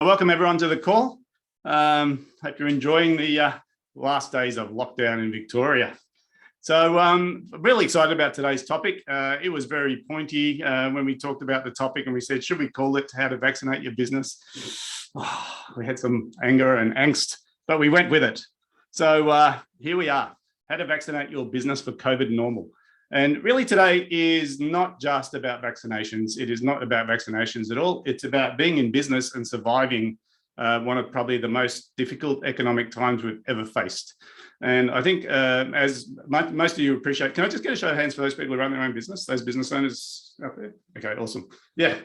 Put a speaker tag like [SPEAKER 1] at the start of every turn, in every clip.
[SPEAKER 1] welcome everyone to the call. Hope you're enjoying the last days of lockdown in Victoria. So I'm really excited about today's topic. It was very pointy when we talked about the topic and we said, should we call it how to vaccinate your business? Oh, we had some anger and angst, but we went with it. So here we are, how to vaccinate your business for COVID normal. And really today is not just about vaccinations. It is not about vaccinations at all. It's about being in business and surviving one of probably the most difficult economic times we've ever faced. And I think as most of you appreciate, can I just get a show of hands for those people who run their own business, those business owners out there? Okay, awesome. Yeah.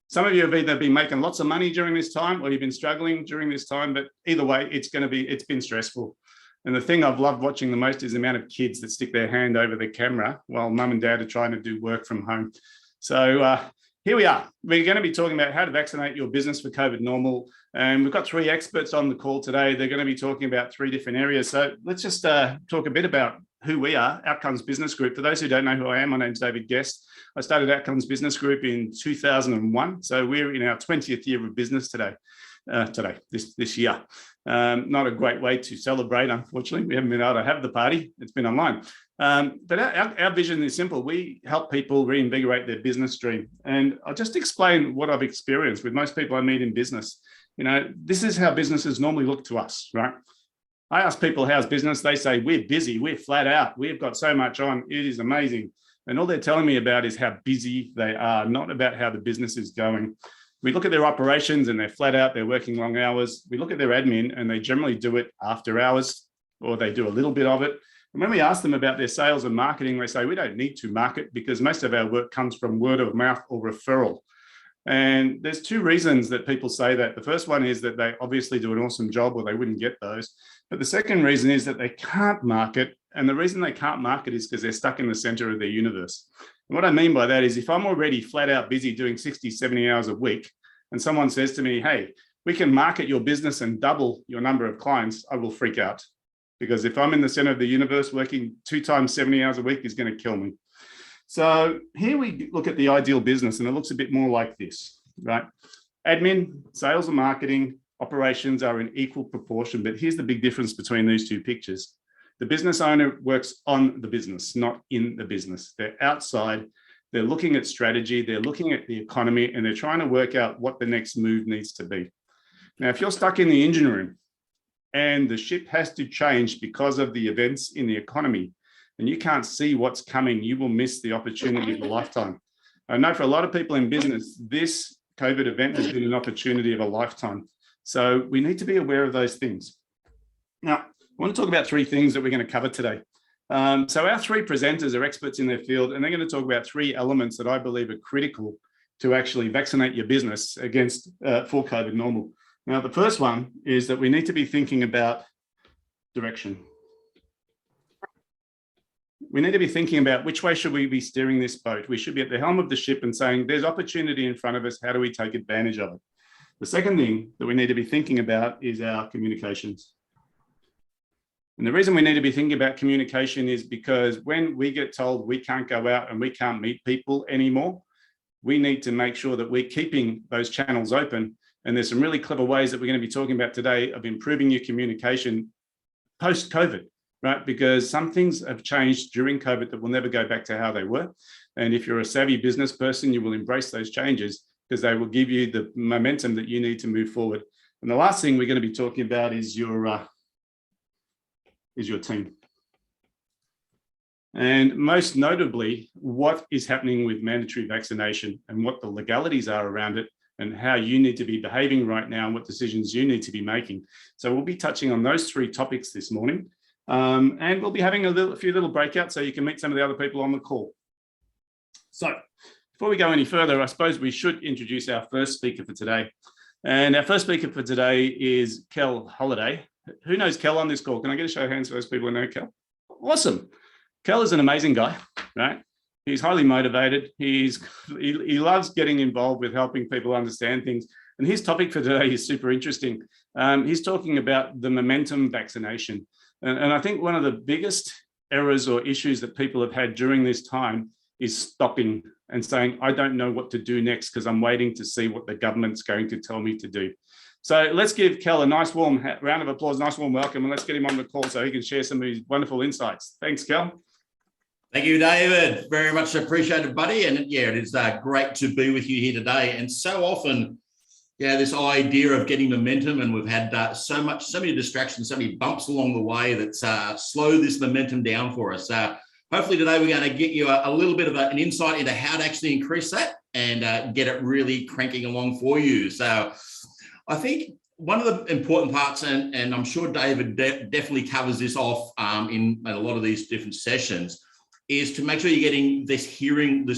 [SPEAKER 1] Some of you have either been making lots of money during this time or you've been struggling during this time, but either way, it's been stressful. And the thing I've loved watching the most is the amount of kids that stick their hand over the camera while mum and dad are trying to do work from home. So here we are. We're going to be talking about how to vaccinate your business for COVID normal. And we've got three experts on the call today. They're going to be talking about three different areas. So let's just talk a bit about who we are, Outcomes Business Group. For those who don't know who I am, my name's David Guest. I started Outcomes Business Group in 2001. So we're in our 20th year of business this year. Not a great way to celebrate, unfortunately. We haven't been able to have the party. It's been online. But our vision is simple. We help people reinvigorate their business dream. And I'll just explain what I've experienced with most people I meet in business. You know, this is how businesses normally look to us, right? I ask people, how's business? They say, we're busy, we're flat out, we've got so much on, it is amazing. And all they're telling me about is how busy they are, not about how the business is going. We look at their operations and they're flat out, they're working long hours. We look at their admin and they generally do it after hours, or they do a little bit of it. And when we ask them about their sales and marketing, they say, we don't need to market because most of our work comes from word of mouth or referral. And there's two reasons that people say that. The first one is that they obviously do an awesome job or they wouldn't get those. But the second reason is that they can't market. And the reason they can't market is because they're stuck in the center of their universe. And what I mean by that is if I'm already flat out busy doing 60, 70 hours a week, and someone says to me, hey, we can market your business and double your number of clients, I will freak out. Because if I'm in the center of the universe, working 2 times 70 hours a week is going to kill me. So here we look at the ideal business and it looks a bit more like this, right? Admin, sales and marketing, operations are in equal proportion, but here's the big difference between these two pictures. The business owner works on the business, not in the business. They're outside, they're looking at strategy, they're looking at the economy, and they're trying to work out what the next move needs to be. Now, if you're stuck in the engine room and the ship has to change because of the events in the economy, and you can't see what's coming, you will miss the opportunity of a lifetime. I know for a lot of people in business, this COVID event has been an opportunity of a lifetime. So we need to be aware of those things. Now, I want to talk about three things that we're going to cover today. So our three presenters are experts in their field, and they're going to talk about three elements that I believe are critical to actually vaccinate your business against for COVID normal. Now, the first one is that we need to be thinking about direction. We need to be thinking about which way should we be steering this boat. We should be at the helm of the ship and saying, there's opportunity in front of us. How do we take advantage of it? The second thing that we need to be thinking about is our communications. And the reason we need to be thinking about communication is because when we get told we can't go out and we can't meet people anymore, we need to make sure that we're keeping those channels open. And there's some really clever ways that we're going to be talking about today of improving your communication post-COVID. Right? Because some things have changed during COVID that will never go back to how they were. And if you're a savvy business person, you will embrace those changes because they will give you the momentum that you need to move forward. And the last thing we're going to be talking about is your team. And most notably, what is happening with mandatory vaccination and what the legalities are around it and how you need to be behaving right now and what decisions you need to be making. So we'll be touching on those three topics this morning. And we'll be having a few little breakouts so you can meet some of the other people on the call. So before we go any further, I suppose we should introduce our first speaker for today. And our first speaker for today is Kel Holliday. Who knows Kel on this call? Can I get a show of hands for those people who know Kel? Awesome. Kel is an amazing guy, right? He's highly motivated. He loves getting involved with helping people understand things. And his topic for today is super interesting. He's talking about the momentum vaccination. And I think one of the biggest errors or issues that people have had during this time is stopping and saying, I don't know what to do next because I'm waiting to see what the government's going to tell me to do. So let's give Kel a nice warm round of applause, nice warm welcome, and let's get him on the call so he can share some of his wonderful insights. Thanks, Kel.
[SPEAKER 2] Thank you, David. Very much appreciated, buddy. And yeah, it is great to be with you here today. And so often, this idea of getting momentum, and we've had so many distractions, so many bumps along the way that's slowed this momentum down for us. Hopefully today we're going to get you a little bit of an insight into how to actually increase that and get it really cranking along for you. So I think one of the important parts, and I'm sure David definitely covers this off in a lot of these different sessions, is to make sure you're getting this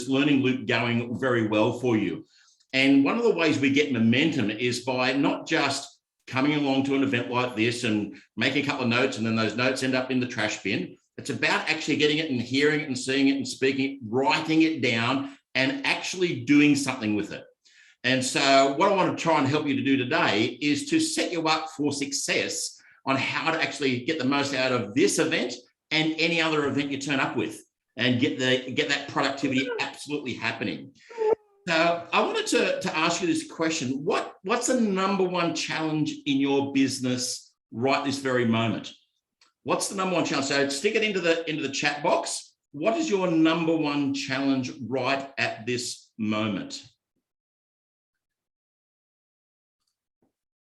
[SPEAKER 2] learning loop going very well for you. And one of the ways we get momentum is by not just coming along to an event like this and making a couple of notes, and then those notes end up in the trash bin. It's about actually getting it and hearing it and seeing it and speaking it, writing it down, and actually doing something with it. And so what I want to try and help you to do today is to set you up for success on how to actually get the most out of this event and any other event you turn up with, and get that productivity absolutely happening. So I wanted to ask you this question. What's the number one challenge in your business right this very moment? What's the number one challenge? So stick it into the chat box. What is your number one challenge right at this moment?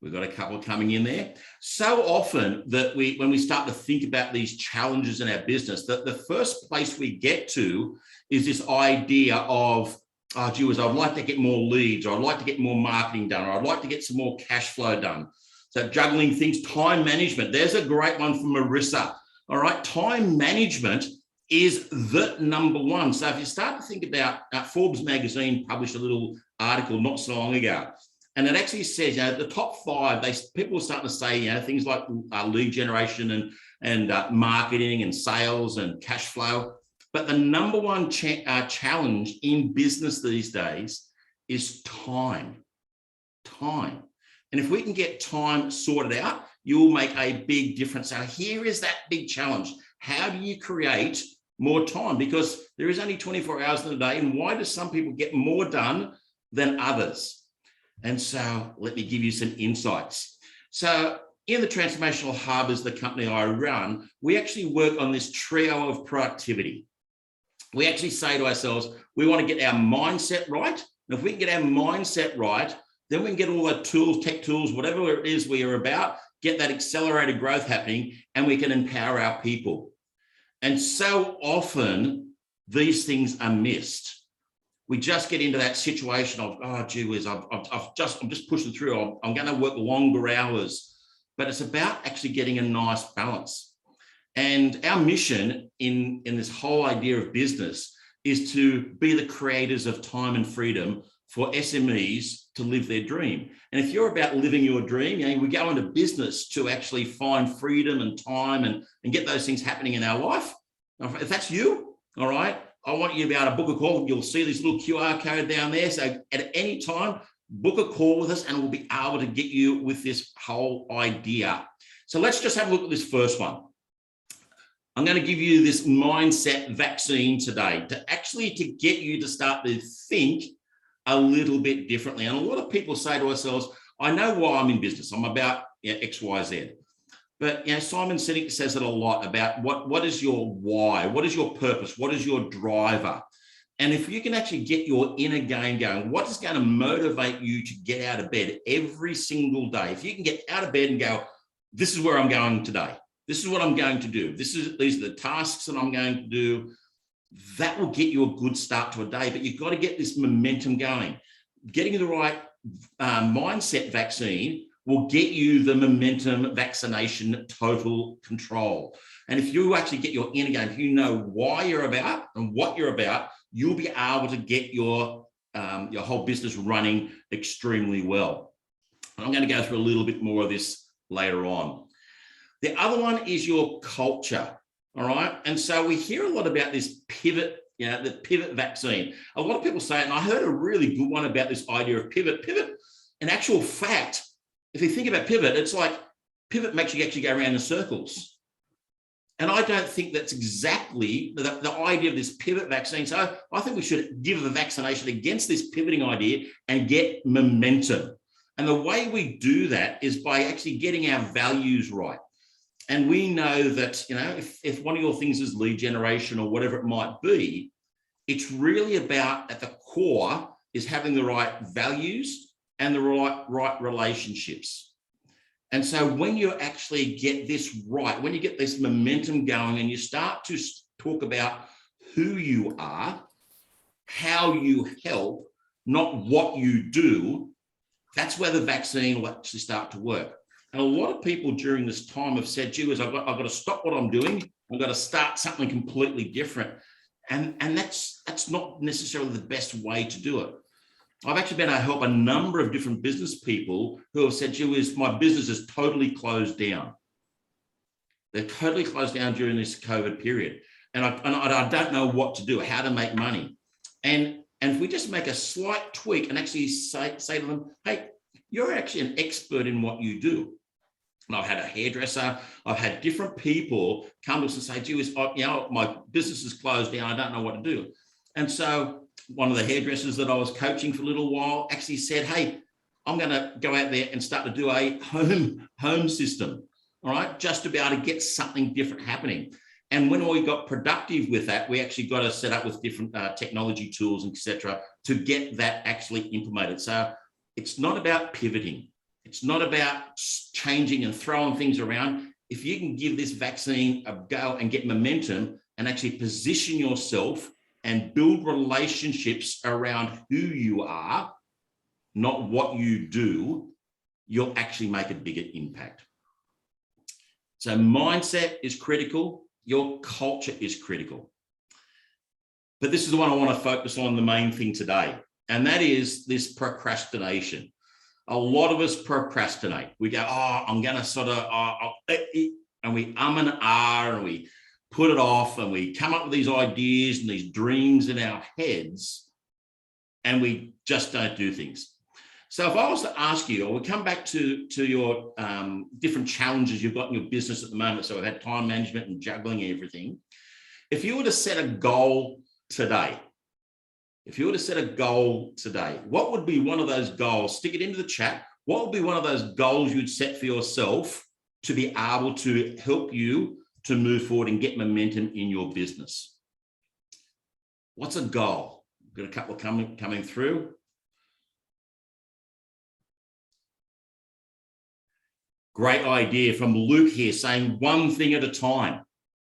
[SPEAKER 2] We've got a couple coming in there. So often that when we start to think about these challenges in our business, that the first place we get to is this idea of, oh, gee whiz, I'd like to get more leads, or I'd like to get more marketing done, or I'd like to get some more cash flow done. So juggling things, time management. There's a great one from Marissa. All right, time management is the number one. So if you start to think about, Forbes magazine published a little article not so long ago, and it actually says, the top 5, people are starting to say, things like lead generation and marketing and sales and cash flow. But the number one challenge in business these days is time. Time. And if we can get time sorted out, you'll make a big difference. So here is that big challenge. How do you create more time? Because there is only 24 hours in a day. And why do some people get more done than others? And so let me give you some insights. So in the Transformational Hub, as the company I run, we actually work on this trio of productivity. We actually say to ourselves, we want to get our mindset right. And if we can get our mindset right, then we can get all the tools, tech tools, whatever it is we are about, get that accelerated growth happening, and we can empower our people. And so often these things are missed. We just get into that situation of, oh, gee whiz, I'm just pushing through. I'm going to work longer hours. But it's about actually getting a nice balance. And our mission in this whole idea of business is to be the creators of time and freedom for SMEs to live their dream. And if you're about living your dream, we go into business to actually find freedom and time and get those things happening in our life. If that's you, all right, I want you to be able to book a call. You'll see this little QR code down there. So at any time, book a call with us and we'll be able to get you with this whole idea. So let's just have a look at this first one. I'm going to give you this mindset vaccine today to get you to start to think a little bit differently. And a lot of people say to ourselves, I know why I'm in business. I'm about X, Y, Z. But Simon Sinek says it a lot about what is your why? What is your purpose? What is your driver? And if you can actually get your inner game going, what is going to motivate you to get out of bed every single day? If you can get out of bed and go, this is where I'm going today. This is what I'm going to do. These are the tasks that I'm going to do. That will get you a good start to a day, but you've got to get this momentum going. Getting the right mindset vaccine will get you the momentum vaccination total control. And if you actually get your inner game, if you know why you're about and what you're about, you'll be able to get your whole business running extremely well. And I'm going to go through a little bit more of this later on. The other one is your culture. All right. And so we hear a lot about this pivot, the pivot vaccine. A lot of people say it, and I heard a really good one about this idea of pivot. Pivot, in actual fact, if you think about pivot, it's like pivot makes you actually go around in circles. And I don't think that's exactly the idea of this pivot vaccine. So I think we should give a vaccination against this pivoting idea and get momentum. And the way we do that is by actually getting our values right. And we know that, if one of your things is lead generation or whatever it might be, it's really about, at the core, is having the right values and the right relationships. And so when you actually get this right, when you get this momentum going and you start to talk about who you are, how you help, not what you do, that's where the vaccine will actually start to work. And a lot of people during this time have said, gee, I've got to stop what I'm doing. I've got to start something completely different. And that's not necessarily the best way to do it. I've actually been able to help a number of different business people who have said, gee, my business is totally closed down. They're totally closed down during this COVID period. And I don't know what to do, how to make money. And if we just make a slight tweak and actually say to them, hey, you're actually an expert in what you do. And I've had a hairdresser, I've had different people come to us and say, gee, my business is closed down, I don't know what to do. And so one of the hairdressers that I was coaching for a little while actually said, hey, I'm going to go out there and start to do a home system, all right, just to be able to get something different happening. And when we got productive with that, we actually got to set up with different technology tools, etc., to get that actually implemented. So it's not about pivoting. It's not about changing and throwing things around. If you can give this vaccine a go and get momentum and actually position yourself and build relationships around who you are, not what you do, you'll actually make a bigger impact. So mindset is critical. Your culture is critical. But this is the one I want to focus on, the main thing today, and that is this procrastination. A lot of us procrastinate. We go, I'm going to sort of, and we and ah, and we put it off, and we come up with these ideas and these dreams in our heads, and we just don't do things. So if I was to ask you, or we come back to your different challenges you've got in your business at the moment, so we've had time management and juggling everything. If you were to set a goal today, what would be one of those goals? Stick it into the chat. What would be one of those goals you'd set for yourself to be able to help you to move forward and get momentum in your business? What's a goal? Got a couple coming through. Great idea from Luke here, saying one thing at a time.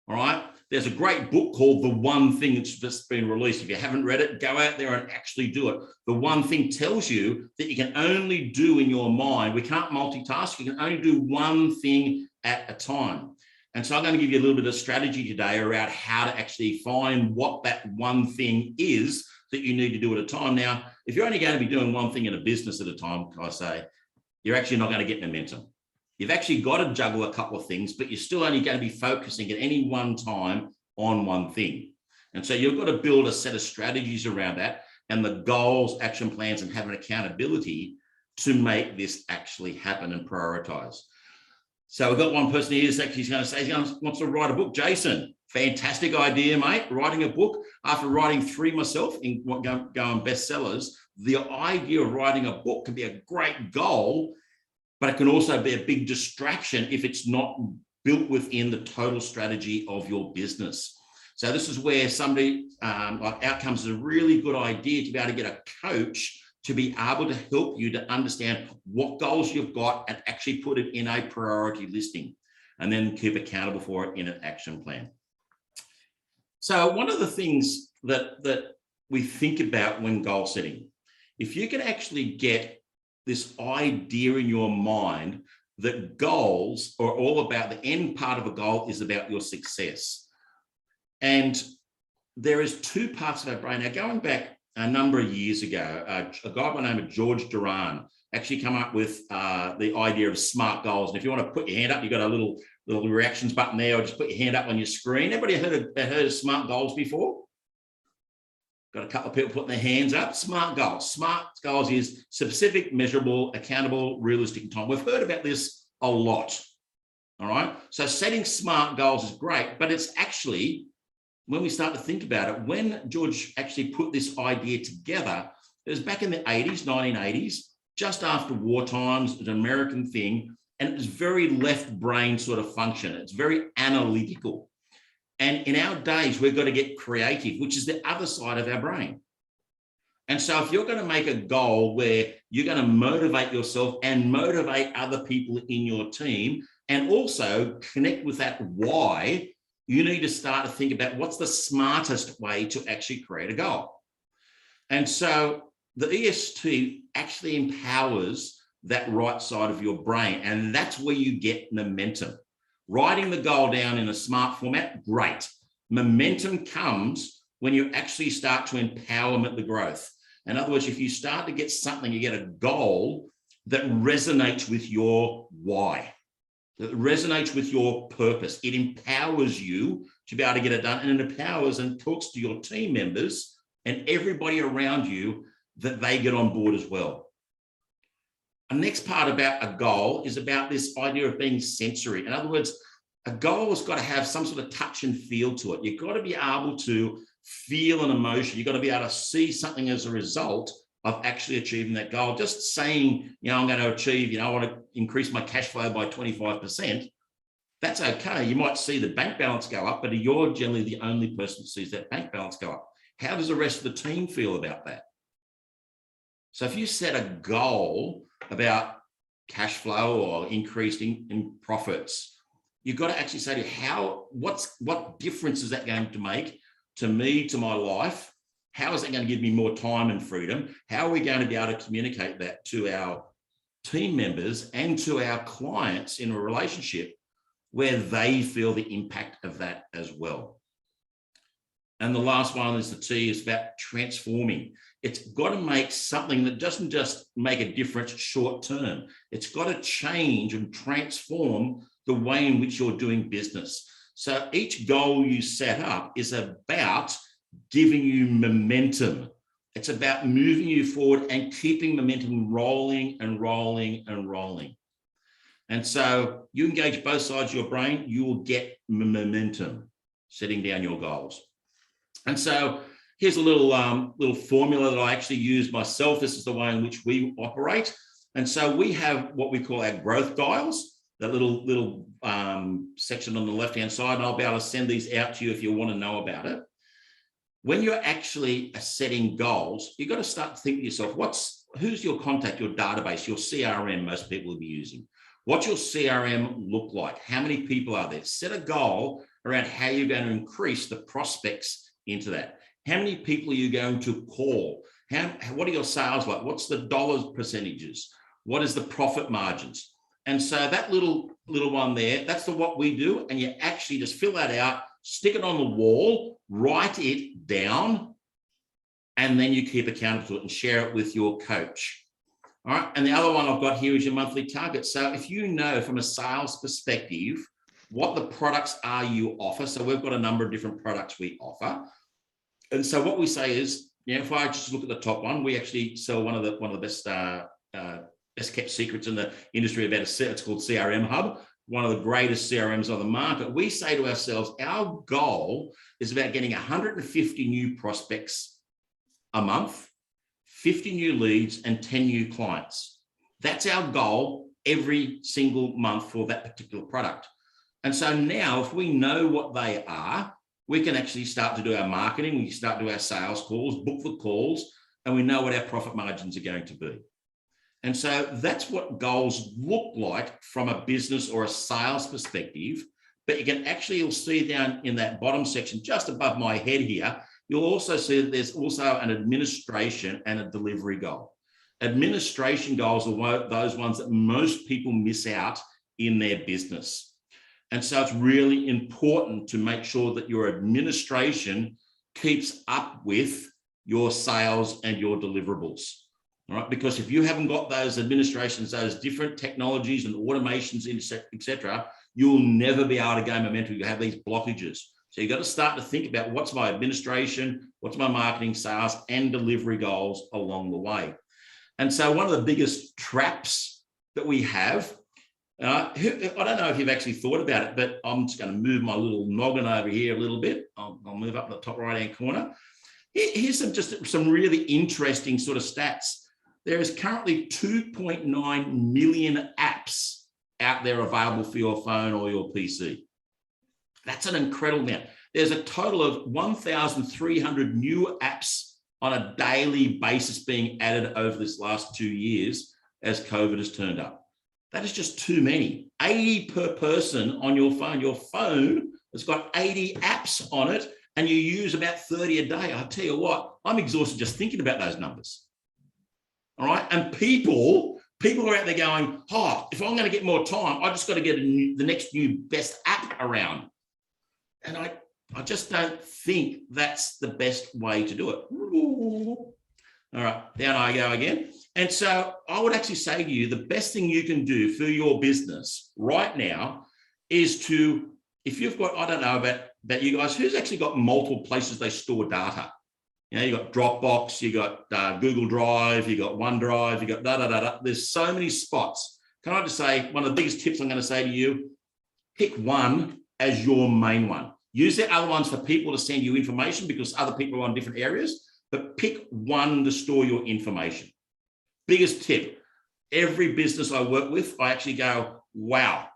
[SPEAKER 2] All right. There's a great book called The One Thing that's just been released. If you haven't read it, go out there and actually do it. The One Thing tells you that you can only do in your mind. We can't multitask. You can only do one thing at a time. And so I'm going to give you a little bit of strategy today around how to actually find what that one thing is that you need to do at a time. Now, if you're only going to be doing one thing in a business at a time, I say, you're actually not going to get momentum. You've actually got to juggle a couple of things, but you're still only going to be focusing at any one time on one thing. And so you've got to build a set of strategies around that and the goals, action plans, and have an accountability to make this actually happen and prioritize. So we've got one person here who's actually going to say he wants to write a book. Jason, fantastic idea, mate. Writing a book. After writing 3 myself in going bestsellers, the idea of writing a book can be a great goal, but it can also be a big distraction if it's not built within the total strategy of your business. So this is where somebody like Outcomes is a really good idea to be able to get a coach to be able to help you to understand what goals you've got and actually put it in a priority listing and then keep accountable for it in an action plan. So one of the things that we think about when goal setting, if you can actually get this idea in your mind that goals are all about, the end part of a goal is about your success. And there is 2 parts of our brain. Now, going back a number of years ago, a guy by the name of George Duran actually come up with the idea of SMART goals. And if you want to put your hand up, you've got a little reactions button there, or just put your hand up on your screen. Everybody heard of SMART goals before? Got a couple of people putting their hands up. SMART goals. SMART goals is specific, measurable, accountable, realistic, and time. We've heard about this a lot. All right. So setting SMART goals is great, but it's actually, when we start to think about it, when George actually put this idea together, it was back in the 80s, 1980s. just after war times, it's an American thing, and it's very left brain sort of function. It's very analytical. And in our days, we've got to get creative, which is the other side of our brain. And so if you're going to make a goal where you're going to motivate yourself and motivate other people in your team, and also connect with that why, you need to start to think about what's the smartest way to actually create a goal. And so the EST actually empowers that right side of your brain, and that's where you get momentum. Writing the goal down in a smart format, great. Momentum comes when you actually start to empowerment the growth. In other words, if you start to get something, you get a goal that resonates with your why, that resonates with your purpose. It empowers you to be able to get it done, and it empowers and talks to your team members and everybody around you that they get on board as well. The next part about a goal is about this idea of being sensory. In other words, a goal has got to have some sort of touch and feel to it. You've got to be able to feel an emotion. You've got to be able to see something as a result of actually achieving that goal. Just saying, I'm going to achieve, I want to increase my cash flow by 25%. That's okay. You might see the bank balance go up, but you're generally the only person that sees that bank balance go up. How does the rest of the team feel about that? So if you set a goal about cash flow or increasing in profits, you've got to actually say to what difference is that going to make to me, to my life? How is it going to give me more time and freedom? How are we going to be able to communicate that to our team members and to our clients in a relationship where they feel the impact of that as well? And the last one is the T, is about transforming. It's got to make something that doesn't just make a difference short term. It's got to change and transform the way in which you're doing business. So each goal you set up is about giving you momentum. It's about moving you forward and keeping momentum rolling and rolling and rolling. And so you engage both sides of your brain, you will get momentum setting down your goals. And so here's a little formula that I actually use myself. This is the way in which we operate. And so we have what we call our growth dials, that little section on the left-hand side, and I'll be able to send these out to you if you want to know about it. When you're actually setting goals, you've got to start to think to yourself, who's your contact, your database, your CRM most people will be using. What's your CRM look like? How many people are there? Set a goal around how you're going to increase the prospects into that. How many people are you going to call? What are your sales like? What's the dollars percentages? What is the profit margins? And so that little one there, that's what we do. And you actually just fill that out, stick it on the wall, write it down, and then you keep accountable to it and share it with your coach. All right. And the other one I've got here is your monthly target. So if you know from a sales perspective what the products are you offer, so we've got a number of different products we offer. And so what we say is, if I just look at the top one, we actually sell one of the best kept secrets in the industry about it's called CRM Hub, one of the greatest CRMs on the market. We say to ourselves, our goal is about getting 150 new prospects a month, 50 new leads, and 10 new clients. That's our goal every single month for that particular product. And so now if we know what they are, we can actually start to do our marketing, we start to do our sales calls, book the calls, and we know what our profit margins are going to be. And so that's what goals look like from a business or a sales perspective. But you can actually, you'll see down in that bottom section, just above my head here, you'll also see that there's also an administration and a delivery goal. Administration goals are those ones that most people miss out in their business. And so it's really important to make sure that your administration keeps up with your sales and your deliverables. All right, because if you haven't got those administrations, those different technologies and automations, etc., you'll never be able to gain momentum. You have these blockages. So you've got to start to think about what's my administration, what's my marketing, sales, and delivery goals along the way. And so one of the biggest traps that we have, I don't know if you've actually thought about it, but I'm just going to move my little noggin over here a little bit. I'll move up to the top right-hand corner. Here's some really interesting sort of stats. there is currently 2.9 million apps out there available for your phone or your PC. That's an incredible amount. There's a total of 1,300 new apps on a daily basis being added over this last 2 years as COVID has turned up. That is just too many. 80 per person on your phone. Your phone has got 80 apps on it and you use about 30 a day. I tell you what, I'm exhausted just thinking about those numbers. All right. And people are out there going, oh, if I'm going to get more time, I just got to get the next new best app around. And I just don't think that's the best way to do it. All right, down I go again. And so I would actually say to you, the best thing you can do for your business right now is to, if you've got, I don't know about you guys, who's actually got multiple places they store data? You know, you got Dropbox, you got Google Drive, you got OneDrive, you got da-da-da-da. There's so many spots. Can I just say, one of the biggest tips I'm going to say to you, pick one as your main one. Use the other ones for people to send you information because other people are on different areas, but pick one to store your information. Biggest tip, every business I work with, I actually go, wow,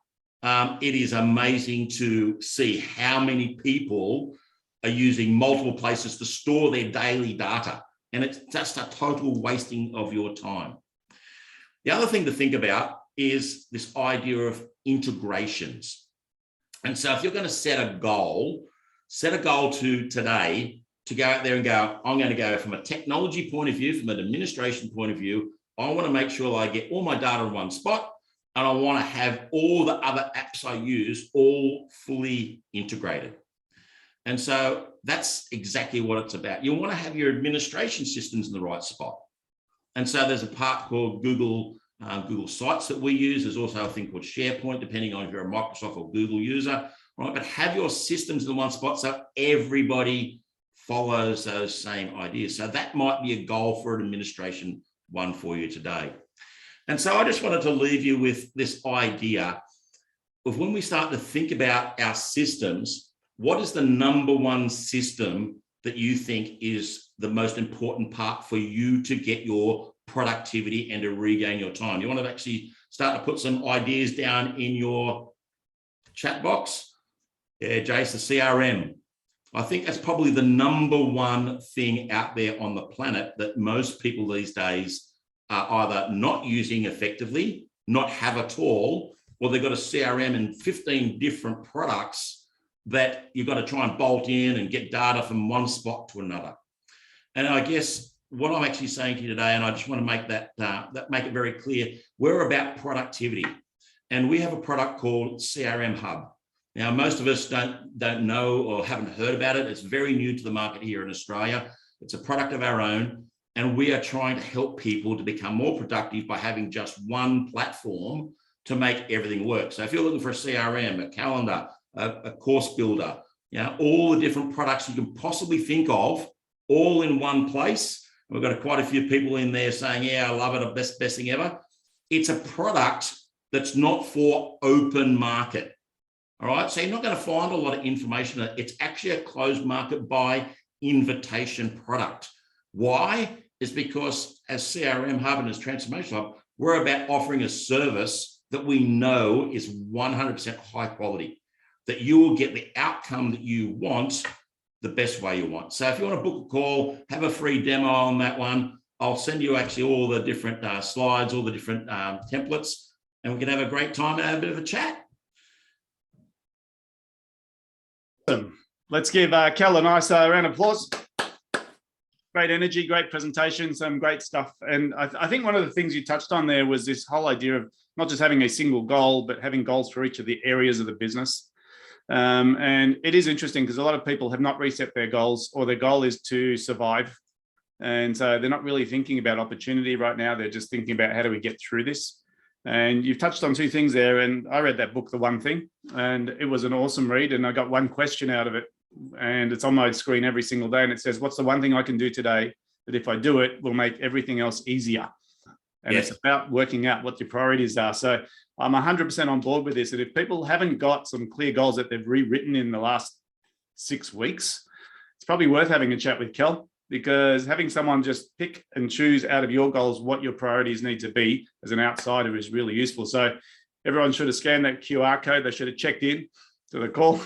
[SPEAKER 2] it is amazing to see how many people are using multiple places to store their daily data. And it's just a total wasting of your time. The other thing to think about is this idea of integrations. And so if you're going to set a goal to today to go out there and go, I'm going to go from a technology point of view, from an administration point of view, I want to make sure that I get all my data in one spot and I want to have all the other apps I use all fully integrated. And so that's exactly what it's about. You want to have your administration systems in the right spot. And so there's a part called Google Sites that we use. There's also a thing called SharePoint, depending on if you're a Microsoft or Google user, right? But have your systems in one spot so everybody follows those same ideas. So that might be a goal for an administration one for you today. And so I just wanted to leave you with this idea of when we start to think about our systems, what is the number one system that you think is the most important part for you to get your productivity and to regain your time? You want to actually start to put some ideas down in your chat box. Yeah, Jace, the CRM. I think that's probably the number one thing out there on the planet that most people these days are either not using effectively, not have at all, or they've got a CRM and 15 different products that you've got to try and bolt in and get data from one spot to another. And I guess what I'm actually saying to you today, and I just want to make that make it very clear, we're about productivity. And we have a product called CRM Hub. Now, most of us don't know or haven't heard about it. It's very new to the market here in Australia. It's a product of our own. And we are trying to help people to become more productive by having just one platform to make everything work. So if you're looking for a CRM, a calendar, a course builder, you know, all the different products you can possibly think of, all in one place. We've got quite a few people in there saying, yeah, I love it, best thing ever. It's a product that's not for open market. All right, so you're not going to find a lot of information. It's actually a closed market by invitation product. Why? Is because as CRM Hub and as Transformation Hub, we're about offering a service that we know is 100% high quality, that you will get the outcome that you want the best way you want. So if you want to book a call, have a free demo on that one. I'll send you actually all the different slides, all the different templates, and we can have a great time and have a bit of a chat.
[SPEAKER 1] Let's give Kel a nice round of applause. Great energy, great presentation, some great stuff. And I think one of the things you touched on there was this whole idea of not just having a single goal, but having goals for each of the areas of the business. And it is interesting because a lot of people have not reset their goals, or their goal is to survive. And so they're not really thinking about opportunity right now. They're just thinking about how do we get through this? And you've touched on two things there. And I read that book, The One Thing, and it was an awesome read. And I got one question out of it. And it's on my screen every single day. And it says, what's the one thing I can do today that if I do it, will make everything else easier? And yes, it's about working out what your priorities are. So I'm 100% on board with this. And if people haven't got some clear goals that they've rewritten in the last 6 weeks, it's probably worth having a chat with Kel because having someone just pick and choose out of your goals what your priorities need to be as an outsider is really useful. So everyone should have scanned that QR code. They should have checked in to the call.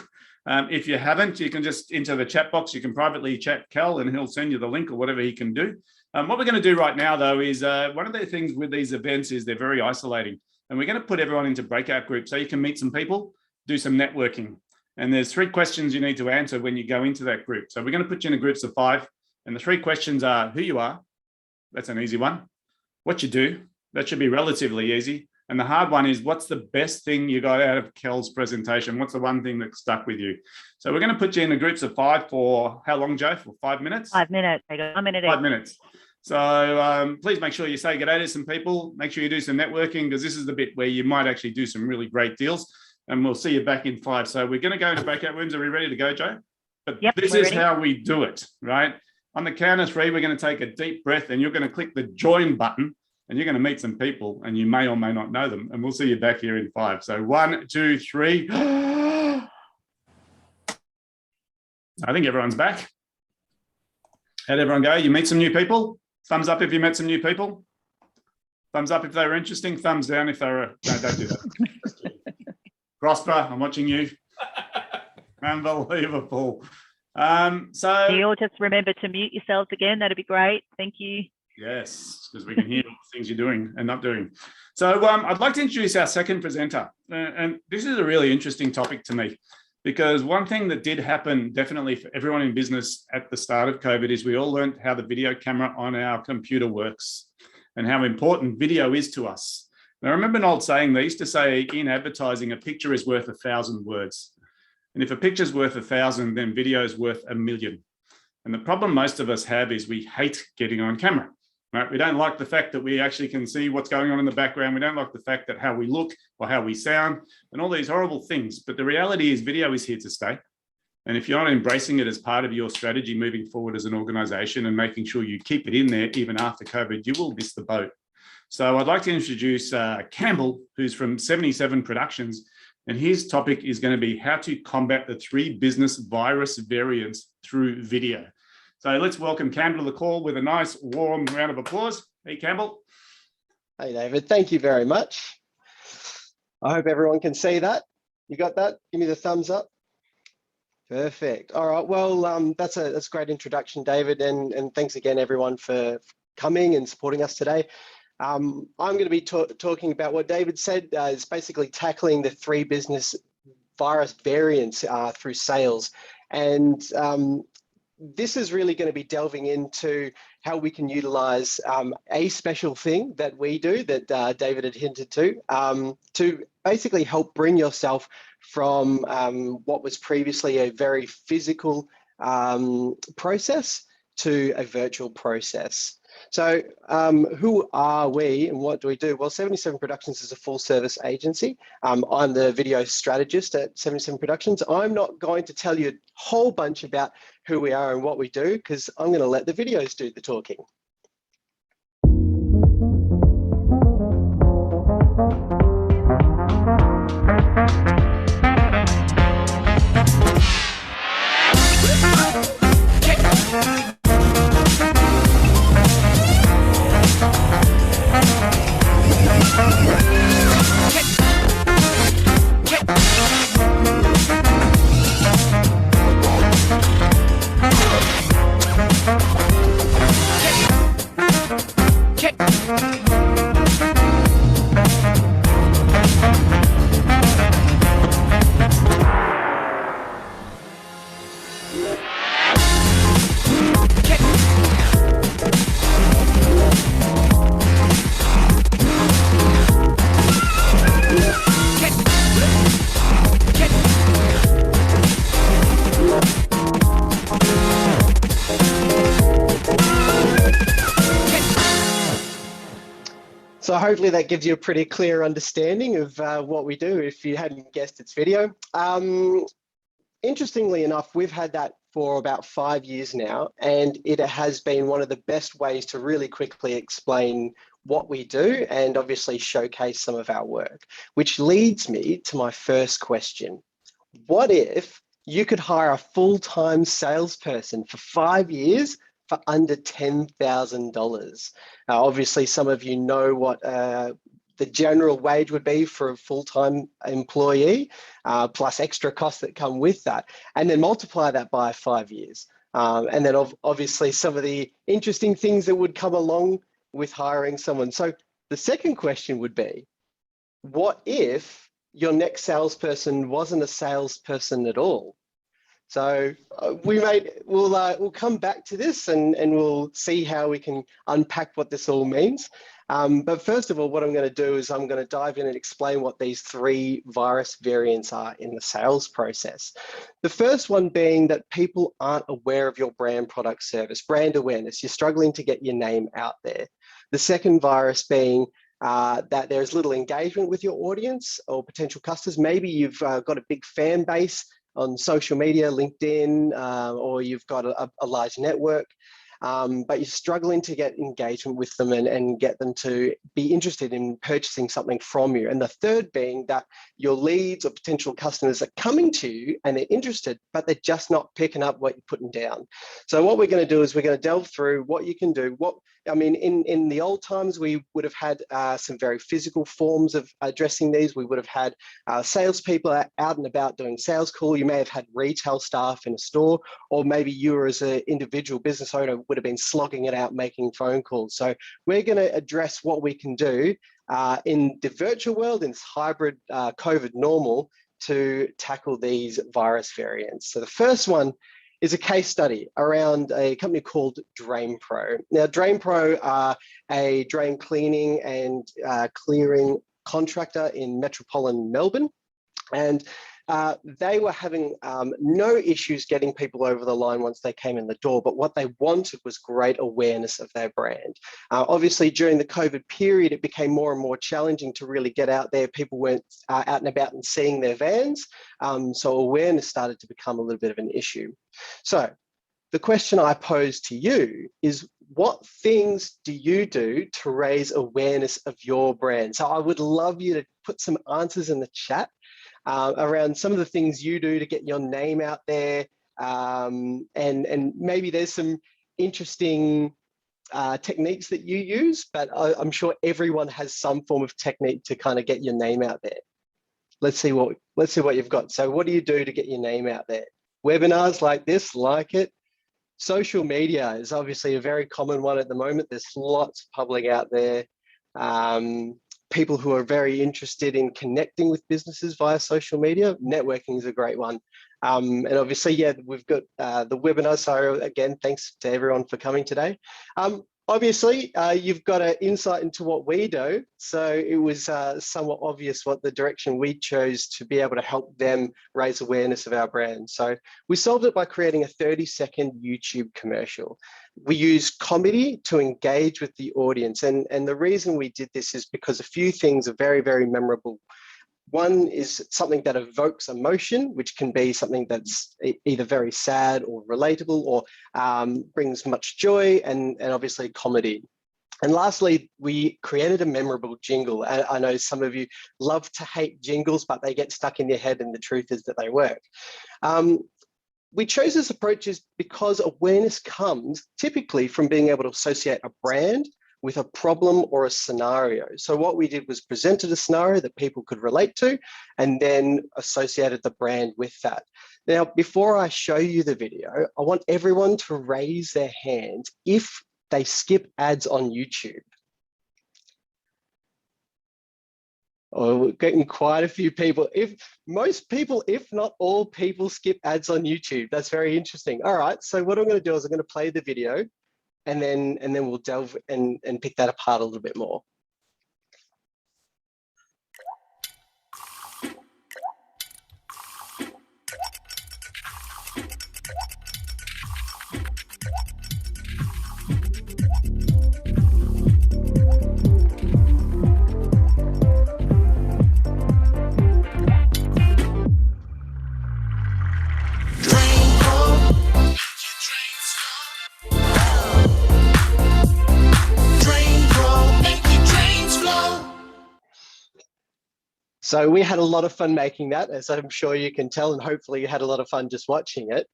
[SPEAKER 1] If you haven't, you can just enter the chat box. You can privately chat Cal and he'll send you the link or whatever he can do. What we're going to do right now, though, is one of the things with these events is they're very isolating. And we're going to put everyone into breakout groups so you can meet some people, do some networking. And there's 3 questions you need to answer when you go into that group. So we're going to put you in groups of 5. And the 3 questions are who you are. That's an easy one. What you do. That should be relatively easy. And the hard one is what's the best thing you got out of Kel's presentation? What's the one thing that stuck with you? So we're going to put you in groups of 5 for how long, Jo? For 5 minutes?
[SPEAKER 3] 5 minutes. I got 1 minute.
[SPEAKER 1] 5 minutes. So please make sure you say good day to some people. Make sure you do some networking because this is the bit where you might actually do some really great deals. And we'll see you back in 5. So we're going to go into breakout rooms. Are we ready to go, Jo? But
[SPEAKER 3] yep,
[SPEAKER 1] this is
[SPEAKER 3] ready.
[SPEAKER 1] how we do it, right? On the count of 3, we're going to take a deep breath and you're going to click the join button and you're going to meet some people and you may or may not know them. And we'll see you back here in 5. So 1, 2, 3. I think everyone's back. How'd everyone go? You meet some new people? Thumbs up if you met some new people. Thumbs up if they were interesting. Thumbs down if they were... No, don't do that. Prosper, I'm watching you. Unbelievable. So
[SPEAKER 3] Do you all just remember to mute yourselves again? That'd be great. Thank you.
[SPEAKER 1] Yes, because we can hear all the things you're doing and not doing. So I'd like to introduce our second presenter. And this is a really interesting topic to me because one thing that did happen definitely for everyone in business at the start of COVID is we all learned how the video camera on our computer works and how important video is to us. Now, I remember an old saying, they used to say in advertising, a picture is worth 1,000 words. And if a picture's worth 1,000, then video is worth 1,000,000. And the problem most of us have is we hate getting on camera, right? We don't like the fact that we actually can see what's going on in the background. We don't like the fact that how we look or how we sound and all these horrible things. But the reality is video is here to stay. And if you're not embracing it as part of your strategy moving forward as an organization and making sure you keep it in there even after COVID, you will miss the boat. So I'd like to introduce Campbell, who's from 77 Productions, and his topic is going to be how to combat the 3 business virus variants through video. So let's welcome Campbell to the call with a nice warm round of applause. Hey, Campbell.
[SPEAKER 4] Hey, David, thank you very much. I hope everyone can see that. You got that? Give me the thumbs up. Perfect. All right, well, that's a great introduction, David, and thanks again, everyone, for coming and supporting us today. I'm going to be talking about what David said is basically tackling the 3 business virus variants through sales. And this is really going to be delving into how we can utilize a special thing that we do that David had hinted to basically help bring yourself from what was previously a very physical process to a virtual process. So who are we and what do we do? Well, 77 Productions is a full service agency. I'm the video strategist at 77 Productions. I'm not going to tell you a whole bunch about who we are and what we do because I'm going to let the videos do the talking. So hopefully that gives you a pretty clear understanding of what we do if you hadn't guessed it's video. Interestingly enough, we've had that for about 5 years now, and it has been one of the best ways to really quickly explain what we do and obviously showcase some of our work, which leads me to my first question. What if you could hire a full-time salesperson for 5 years for under $10,000. Obviously, some of you know what the general wage would be for a full-time employee, plus extra costs that come with that, and then multiply that by 5 years. And then obviously some of the interesting things that would come along with hiring someone. So the second question would be, what if your next salesperson wasn't a salesperson at all? So we'll come back to this and we'll see how we can unpack what this all means. But first of all, what I'm going to do is I'm going to dive in and explain what these 3 virus variants are in the sales process. The first one being that people aren't aware of your brand, product, service, brand awareness. You're struggling to get your name out there. The second virus being that there's little engagement with your audience or potential customers. Maybe you've got a big fan base on social media, LinkedIn, or you've got a large network, but you're struggling to get engagement with them and get them to be interested in purchasing something from you. And the third being that your leads or potential customers are coming to you and they're interested, but they're just not picking up what you're putting down. So what we're going to do is we're going to delve through what you can do. In the old times, we would have had some very physical forms of addressing these. We would have had salespeople out and about doing sales call. You may have had retail staff in a store, or maybe you as an individual business owner would have been slogging it out, making phone calls. So we're going to address what we can do in the virtual world, in this hybrid COVID normal, to tackle these virus variants. So the first one is a case study around a company called DrainPro. Now, DrainPro are a drain cleaning and clearing contractor in metropolitan Melbourne. And they were having no issues getting people over the line once they came in the door, but what they wanted was great awareness of their brand. Obviously, during the COVID period, it became more and more challenging to really get out there. People weren't out and about and seeing their vans, so awareness started to become a little bit of an issue. So the question I pose to you is, what things do you do to raise awareness of your brand? So I would love you to put some answers in the chat around some of the things you do to get your name out there, and maybe there's some interesting techniques that you use, but I'm sure everyone has some form of technique to kind of get your name out there. Let's see what you've got. So what do you do to get your name out there? Webinars like this, like it. Social media is obviously a very common one at the moment. There's lots of public out there. People who are very interested in connecting with businesses via social media. Networking is a great one. And obviously, yeah, we've got the webinar. So again, thanks to everyone for coming today. Obviously, you've got an insight into what we do. So it was somewhat obvious what the direction we chose to be able to help them raise awareness of our brand. So we solved it by creating a 30-second YouTube commercial. We use comedy to engage with the audience. And the reason we did this is because a few things are very, very memorable. One is something that evokes emotion, which can be something that's either very sad or relatable, or brings much joy, and obviously comedy. And lastly, we created a memorable jingle. I know some of you love to hate jingles, but they get stuck in your head, and the truth is that they work. We chose this approach because awareness comes typically from being able to associate a brand with a problem or a scenario. So what we did was presented a scenario that people could relate to, and then associated the brand with that. Now, before I show you the video, I want everyone to raise their hands if they skip ads on YouTube. Oh, we're getting quite a few people. If most people, if not all people, skip ads on YouTube. That's very interesting. All right, so what I'm going to do is I'm going to play the video, and then we'll delve and pick that apart a little bit more. So we had a lot of fun making that, as I'm sure you can tell, and hopefully you had a lot of fun just watching it.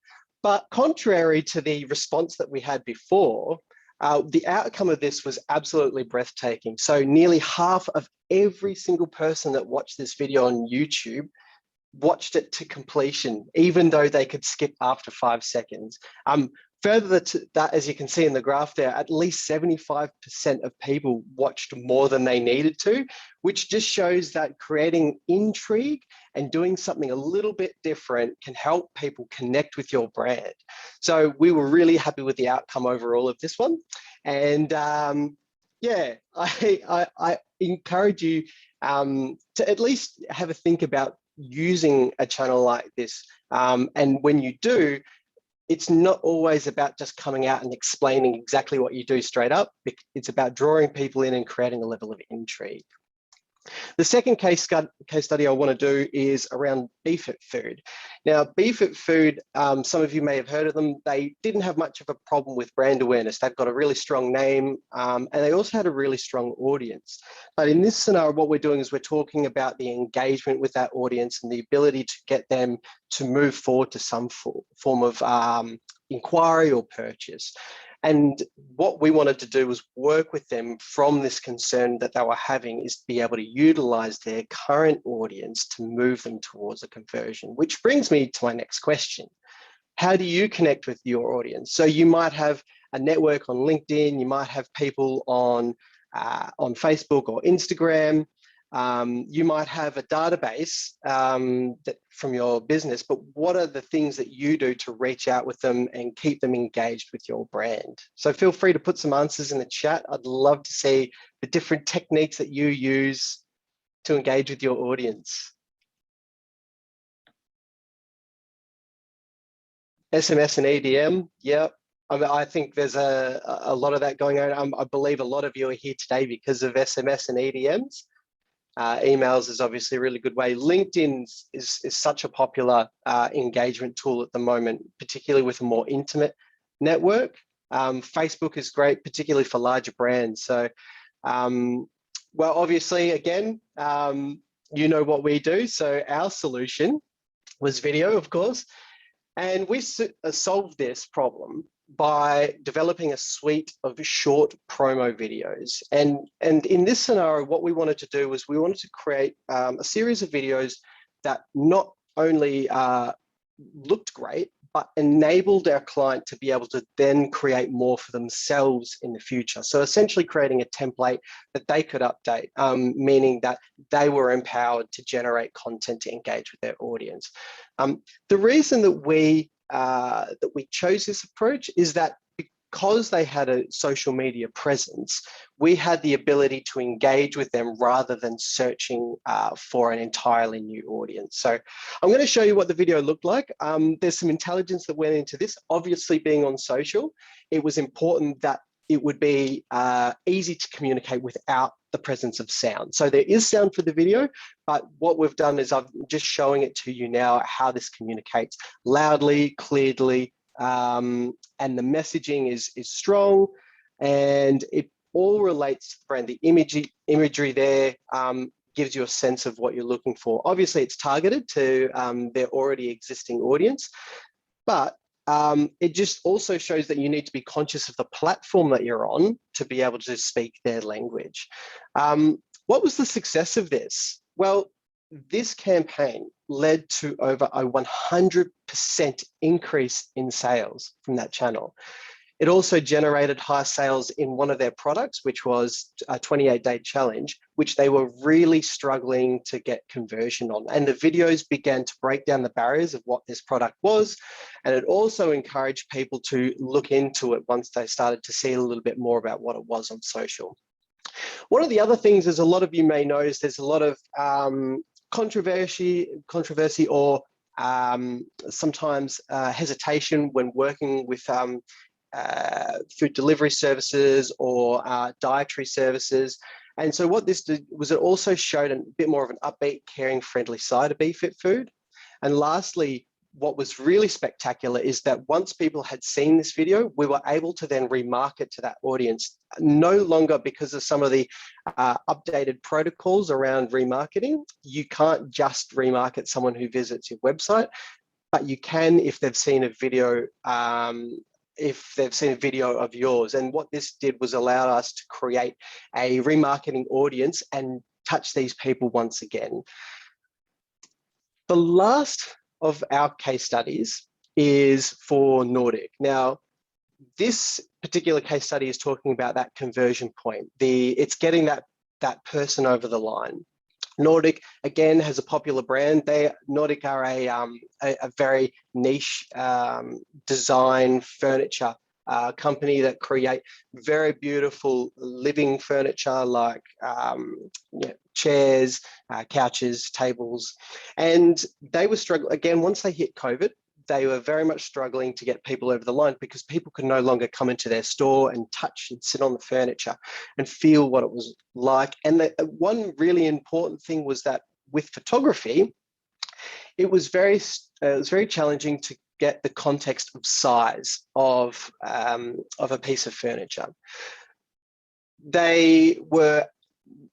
[SPEAKER 4] But contrary to the response that we had before, the outcome of this was absolutely breathtaking. So nearly half of every single person that watched this video on YouTube watched it to completion, even though they could skip after 5 seconds. Further to that, as you can see in the graph there, at least 75% of people watched more than they needed to, which just shows that creating intrigue and doing something a little bit different can help people connect with your brand. So we were really happy with the outcome overall of this one. And yeah, I encourage you to at least have a think about using a channel like this. And when you do, it's not always about just coming out and explaining exactly what you do straight up. It's about drawing people in and creating a level of intrigue. The second case study I want to do is around BeFit Food. Now, BeFit Food, some of you may have heard of them. They didn't have much of a problem with brand awareness. They've got a really strong name, and they also had a really strong audience. But in this scenario, what we're doing is we're talking about the engagement with that audience and the ability to get them to move forward to some form of inquiry or purchase. And what we wanted to do was work with them from this concern that they were having, is to be able to utilize their current audience to move them towards a conversion, which brings me to my next question. How do you connect with your audience? So you might have a network on LinkedIn, you might have people on Facebook or Instagram. You might have a database from your business, but what are the things that you do to reach out with them and keep them engaged with your brand? So feel free to put some answers in the chat. I'd love to see the different techniques that you use to engage with your audience. SMS and EDM, yep. I think there's a lot of that going on. I believe a lot of you are here today because of SMS and EDMs. Emails is obviously a really good way. LinkedIn is such a popular engagement tool at the moment, particularly with a more intimate network. Facebook is great, particularly for larger brands. So, well, obviously, again, you know what we do. So our solution was video, of course, and we solved this problem by developing a suite of short promo videos. And in this scenario, what we wanted to do was we wanted to create a series of videos that not only looked great, but enabled our client to be able to then create more for themselves in the future. So essentially creating a template that they could update, meaning that they were empowered to generate content to engage with their audience. The reason that we chose this approach is that because they had a social media presence, we had the ability to engage with them rather than searching for an entirely new audience. So I'm going to show you what the video looked like. There's some intelligence that went into this. Obviously, being on social, it was important that it would be easy to communicate without the presence of sound. So there is sound for the video, but what we've done is I'm just showing it to you now how this communicates loudly, clearly, and the messaging is strong, and it all relates to the brand. The imagery there gives you a sense of what you're looking for. Obviously, it's targeted to their already existing audience, but it just also shows that you need to be conscious of the platform that you're on to be able to speak their language. What was the success of this? Well, this campaign led to over a 100% increase in sales from that channel. It also generated high sales in one of their products, which was a 28-day challenge, which they were really struggling to get conversion on. And the videos began to break down the barriers of what this product was. And it also encouraged people to look into it once they started to see a little bit more about what it was on social. One of the other things, as a lot of you may know, is there's a lot of controversy or sometimes hesitation when working with food delivery services or dietary services. And so what this did was it also showed a bit more of an upbeat, caring, friendly side of BeFit Food. And lastly, what was really spectacular is that once people had seen this video, we were able to then remarket to that audience, no longer because of some of the updated protocols around remarketing. You can't just remarket someone who visits your website. but you can if they've seen a video. If they've seen a video of yours. And what this did was allow us to create a remarketing audience and touch these people once again. The last of our case studies is for Nordic. Now, this particular case study is talking about that conversion point. It's getting that person over the line. Nordic, again, has a popular brand. Nordic are a very niche design furniture company that create very beautiful living furniture like chairs, couches, tables. And they were struggling, again, once they hit COVID, they were very much struggling to get people over the line because people could no longer come into their store and touch and sit on the furniture and feel what it was like. And one really important thing was that with photography, it was very challenging to get the context of size of a piece of furniture. They were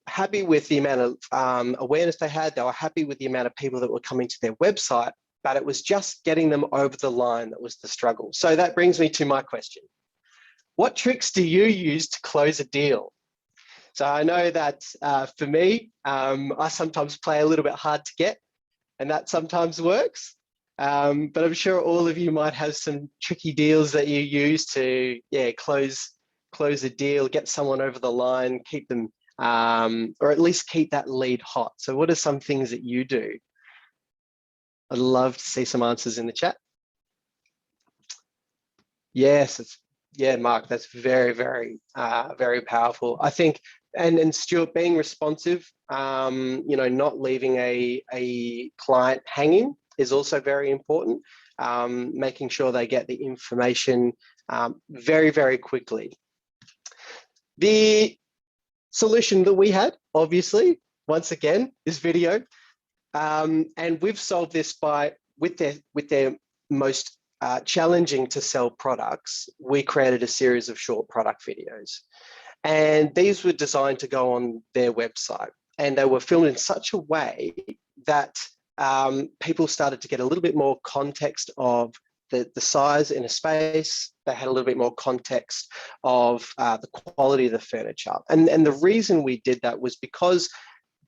[SPEAKER 4] happy with the amount of awareness they had. They were happy with the amount of people that were coming to their website, but it was just getting them over the line that was the struggle. So that brings me to my question. What tricks do you use to close a deal? So I know that for me, I sometimes play a little bit hard to get, and that sometimes works. But I'm sure all of you might have some tricky deals that you use to close a deal, get someone over the line, keep them, or at least keep that lead hot. So what are some things that you do? I'd love to see some answers in the chat. Yes, Mark, that's very, very, very powerful. I think, and Stuart, being responsive, not leaving a client hanging is also very important. Making sure they get the information very, very quickly. The solution that we had, obviously, once again, is video. And we've solved this with their most challenging to sell products. We created a series of short product videos, and these were designed to go on their website, and they were filmed in such a way that people started to get a little bit more context of the size in a space. They had a little bit more context of the quality of the furniture. And the reason we did that was because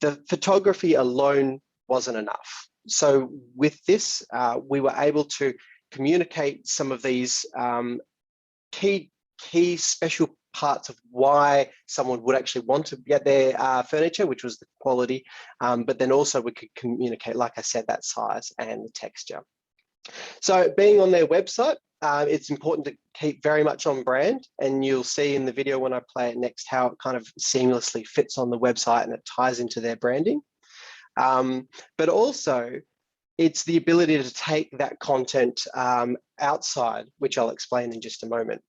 [SPEAKER 4] the photography alone wasn't enough. So with this, we were able to communicate some of these key special parts of why someone would actually want to get their furniture, which was the quality, but then also we could communicate, like I said, that size and the texture. So being on their website, it's important to keep very much on brand, and you'll see in the video when I play it next how it kind of seamlessly fits on the website and it ties into their branding. But also, it's the ability to take that content outside, which I'll explain in just a moment.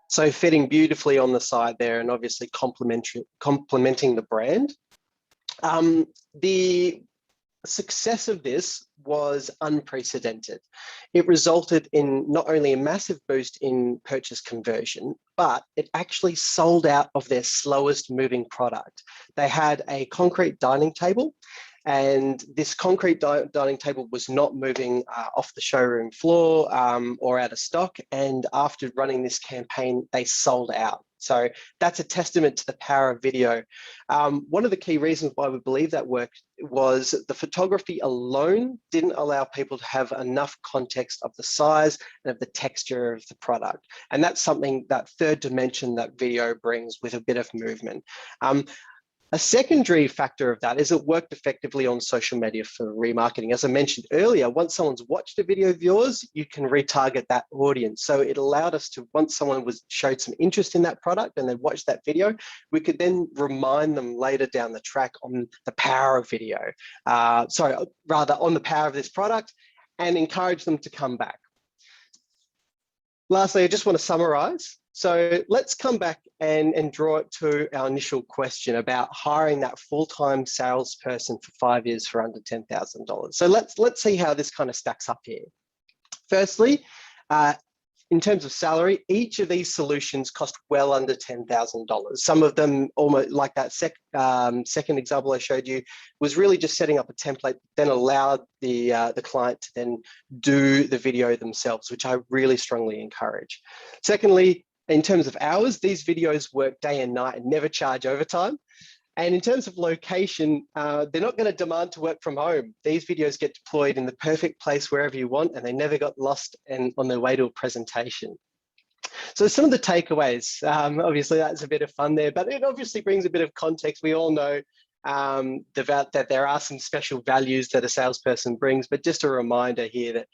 [SPEAKER 4] So fitting beautifully on the side there, and obviously complementing the brand. The success of this was unprecedented. It resulted in not only a massive boost in purchase conversion, but it actually sold out of their slowest moving product. They had a concrete dining table, and this concrete dining table was not moving off the showroom floor or out of stock. And after running this campaign, they sold out. So that's a testament to the power of video. One of the key reasons why we believe that worked was the photography alone didn't allow people to have enough context of the size and of the texture of the product. And that's something, that third dimension that video brings with a bit of movement. A secondary factor of that is it worked effectively on social media for remarketing. As I mentioned earlier, once someone's watched a video of yours, you can retarget that audience. So it allowed us to, once someone showed some interest in that product and they watched that video, we could then remind them later down the track on the power of video, on the power of this product, and encourage them to come back. Lastly, I just want to summarize. So let's come back and draw it to our initial question about hiring that full-time salesperson for 5 years for under $10,000. So let's see how this kind of stacks up here. Firstly, in terms of salary, each of these solutions cost well under $10,000. Some of them, almost like that second example I showed you, was really just setting up a template, then allowed the client to then do the video themselves, which I really strongly encourage. Secondly, in terms of hours, these videos work day and night and never charge overtime. And in terms of location, they're not going to demand to work from home. These videos get deployed in the perfect place wherever you want, and they never got lost on their way to a presentation. So some of the takeaways, obviously that's a bit of fun there, but it obviously brings a bit of context. We all know that there are some special values that a salesperson brings, but just a reminder here that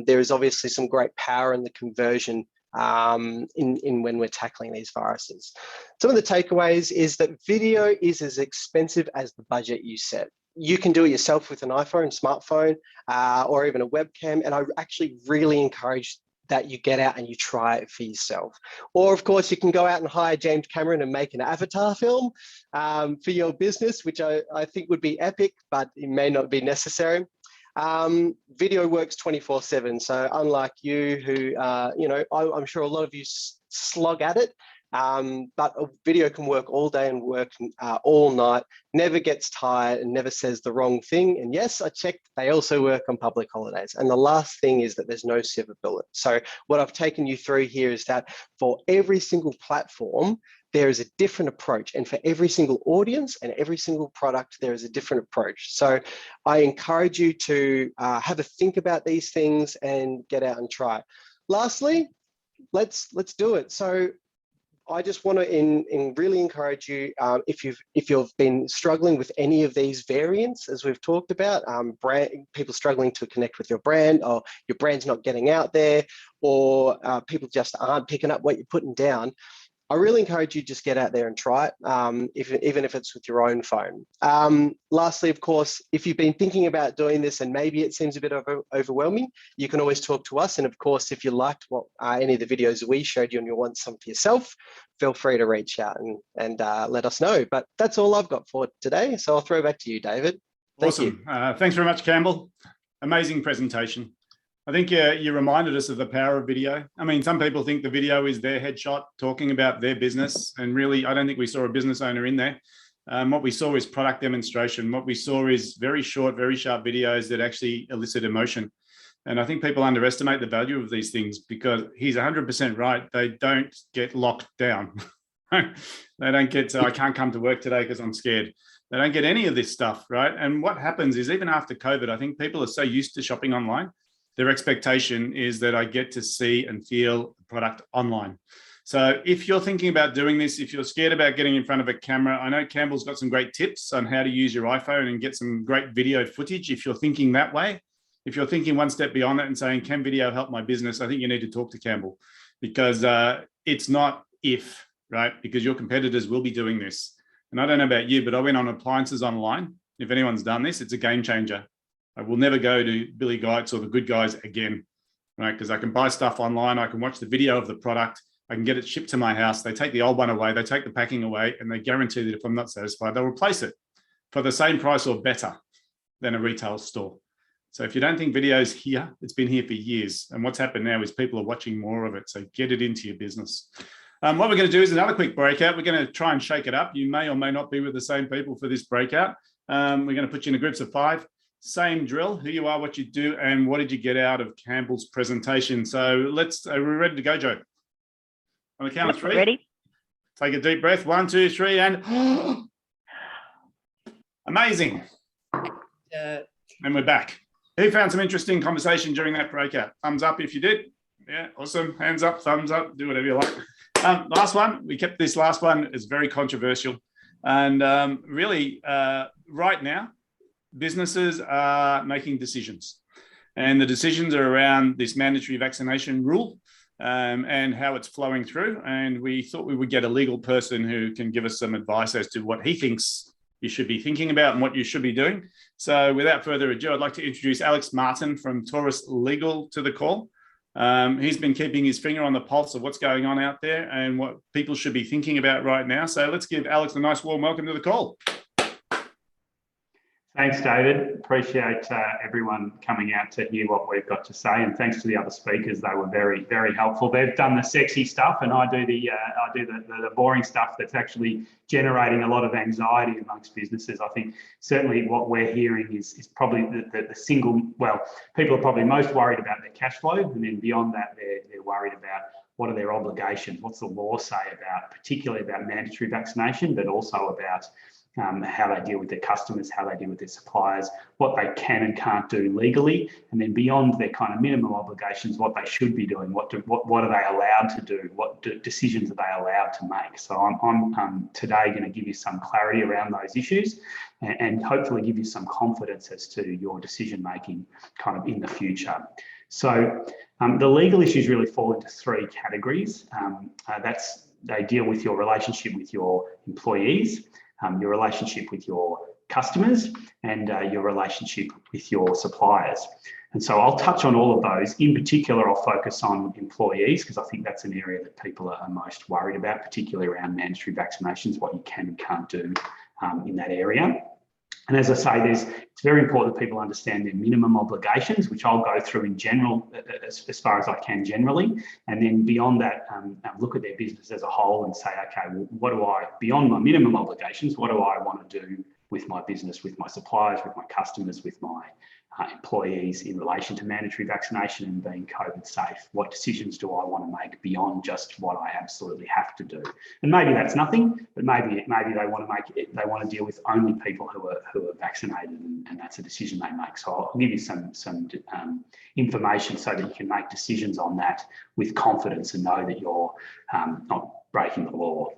[SPEAKER 4] there is obviously some great power in the conversion in when we're tackling these viruses. Some of the takeaways is that video is as expensive as the budget you set. You can do it yourself with an iPhone, smartphone, or even a webcam. And I actually really encourage that you get out and you try it for yourself. Or of course, you can go out and hire James Cameron and make an avatar film for your business, which I think would be epic, but it may not be necessary. Video works 24/7. So unlike you who, I'm sure a lot of you slog at it, but a video can work all day and work all night, never gets tired and never says the wrong thing. And yes, I checked, they also work on public holidays. And the last thing is that there's no silver bullet. So what I've taken you through here is that for every single platform, there is a different approach, and for every single audience and every single product, there is a different approach. So I encourage you to have a think about these things and get out and try. Lastly, let's do it. So I just want to really encourage you, if you've been struggling with any of these variants, as we've talked about, people struggling to connect with your brand, or your brand's not getting out there, or people just aren't picking up what you're putting down, I really encourage you just get out there and try it, even if it's with your own phone. Lastly, of course, if you've been thinking about doing this and maybe it seems a bit overwhelming, you can always talk to us. And of course, if you liked what any of the videos that we showed you and you want some for yourself, feel free to reach out and let us know. But that's all I've got for today. So I'll throw back to you, David.
[SPEAKER 1] Awesome. Thanks very much, Campbell. Amazing presentation. I think you reminded us of the power of video. I mean, some people think the video is their headshot talking about their business. And really, I don't think we saw a business owner in there. What we saw is product demonstration. What we saw is very short, very sharp videos that actually elicit emotion. And I think people underestimate the value of these things, because he's 100% right. They don't get locked down. They don't get, I can't come to work today because I'm scared. They don't get any of this stuff, right? And what happens is, even after COVID, I think people are so used to shopping online. Their expectation is that I get to see and feel the product online. So if you're thinking about doing this, if you're scared about getting in front of a camera, I know Campbell's got some great tips on how to use your iPhone and get some great video footage. If you're thinking that way, if you're thinking one step beyond that and saying, can video help my business? I think you need to talk to Campbell, because it's not if, right? Because your competitors will be doing this. And I don't know about you, but I went on appliances online. If anyone's done this, it's a game changer. I will never go to Billy Geitz or the Good Guys again, right? Because I can buy stuff online. I can watch the video of the product. I can get it shipped to my house. They take the old one away. They take the packing away, and they guarantee that if I'm not satisfied, they'll replace it for the same price or better than a retail store. So if you don't think video's here, it's been here for years. And what's happened now is people are watching more of it. So get it into your business. What we're going to do is another quick breakout. We're going to try and shake it up. You may or may not be with the same people for this breakout. We're going to put you in groups of 5. Same drill, who you are, what you do, and what did you get out of Campbell's presentation. So are we ready to go, Joe? On the count of 3.
[SPEAKER 3] Ready.
[SPEAKER 1] Take a deep breath. 1, 2, 3, and amazing. And we're back. Who found some interesting conversation during that breakout? Thumbs up if you did. Yeah, awesome. Hands up, thumbs up, do whatever you like. Last one, we kept this last one. It's very controversial. And really, right now, businesses are making decisions, and the decisions are around this mandatory vaccination rule and how it's flowing through. And we thought we would get a legal person who can give us some advice as to what he thinks you should be thinking about and what you should be doing. So without further ado, I'd like to introduce Alex Martin from Taurus Legal to the call. He's been keeping his finger on the pulse of what's going on out there and what people should be thinking about right now. So let's give Alex a nice warm welcome to the call.
[SPEAKER 5] Thanks, David. Appreciate everyone coming out to hear what we've got to say, and thanks to the other speakers. They were very, very helpful. They've done the sexy stuff, and I do the boring stuff that's actually generating a lot of anxiety amongst businesses. I think certainly what we're hearing is probably the single. Well, people are probably most worried about their cash flow, and then beyond that, they're worried about what are their obligations, what's the law say about, particularly about mandatory vaccination, but also about how they deal with their customers, how they deal with their suppliers, what they can and can't do legally, and then beyond their kind of minimum obligations, what they should be doing, what are they allowed to do, what decisions are they allowed to make. So I'm today going to give you some clarity around those issues and hopefully give you some confidence as to your decision making kind of in the future. So the legal issues really fall into three categories. They deal with your relationship with your employees, your relationship with your customers, and your relationship with your suppliers. And so I'll touch on all of those. In particular, I'll focus on employees because I think that's an area that people are most worried about, particularly around mandatory vaccinations, what you can and can't do in that area. And as I say, it's very important that people understand their minimum obligations, which I'll go through in general, as far as I can generally. And then beyond that, look at their business as a whole and say, okay, well, beyond my minimum obligations, what do I want to do with my business, with my suppliers, with my customers, with my employees in relation to mandatory vaccination and being COVID safe? What decisions do I want to make beyond just what I absolutely have to do? And maybe that's nothing, but maybe they want to make it, they want to deal with only people who are vaccinated, and that's a decision they make. So I'll give you some information so that you can make decisions on that with confidence and know that you're not breaking the law.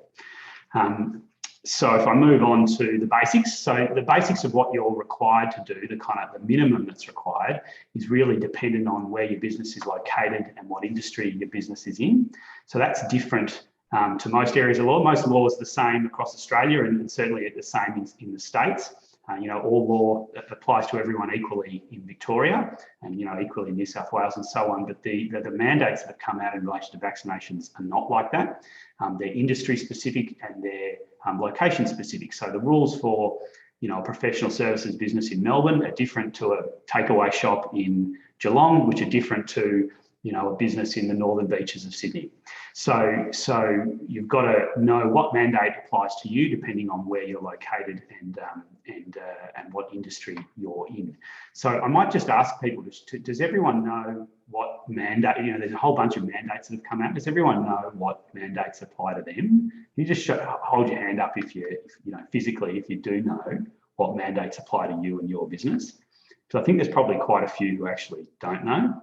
[SPEAKER 5] So if I move on to the basics, so the basics of what you're required to do, the kind of the minimum that's required, is really dependent on where your business is located and what industry your business is in. So that's different to most areas of law. Most law is the same across Australia and certainly the same in the States. All law applies to everyone equally in Victoria and, equally in New South Wales and so on. But the mandates that have come out in relation to vaccinations are not like that. They're industry specific and they're location specific. So the rules for, a professional services business in Melbourne are different to a takeaway shop in Geelong, which are different to, a business in the northern beaches of Sydney. So you've got to know what mandate applies to you depending on where you're located and what industry you're in. So I might just ask people, does everyone know what mandate, there's a whole bunch of mandates that have come out. Does everyone know what mandates apply to them? You just hold your hand up if physically, if you do know what mandates apply to you and your business. So I think there's probably quite a few who actually don't know.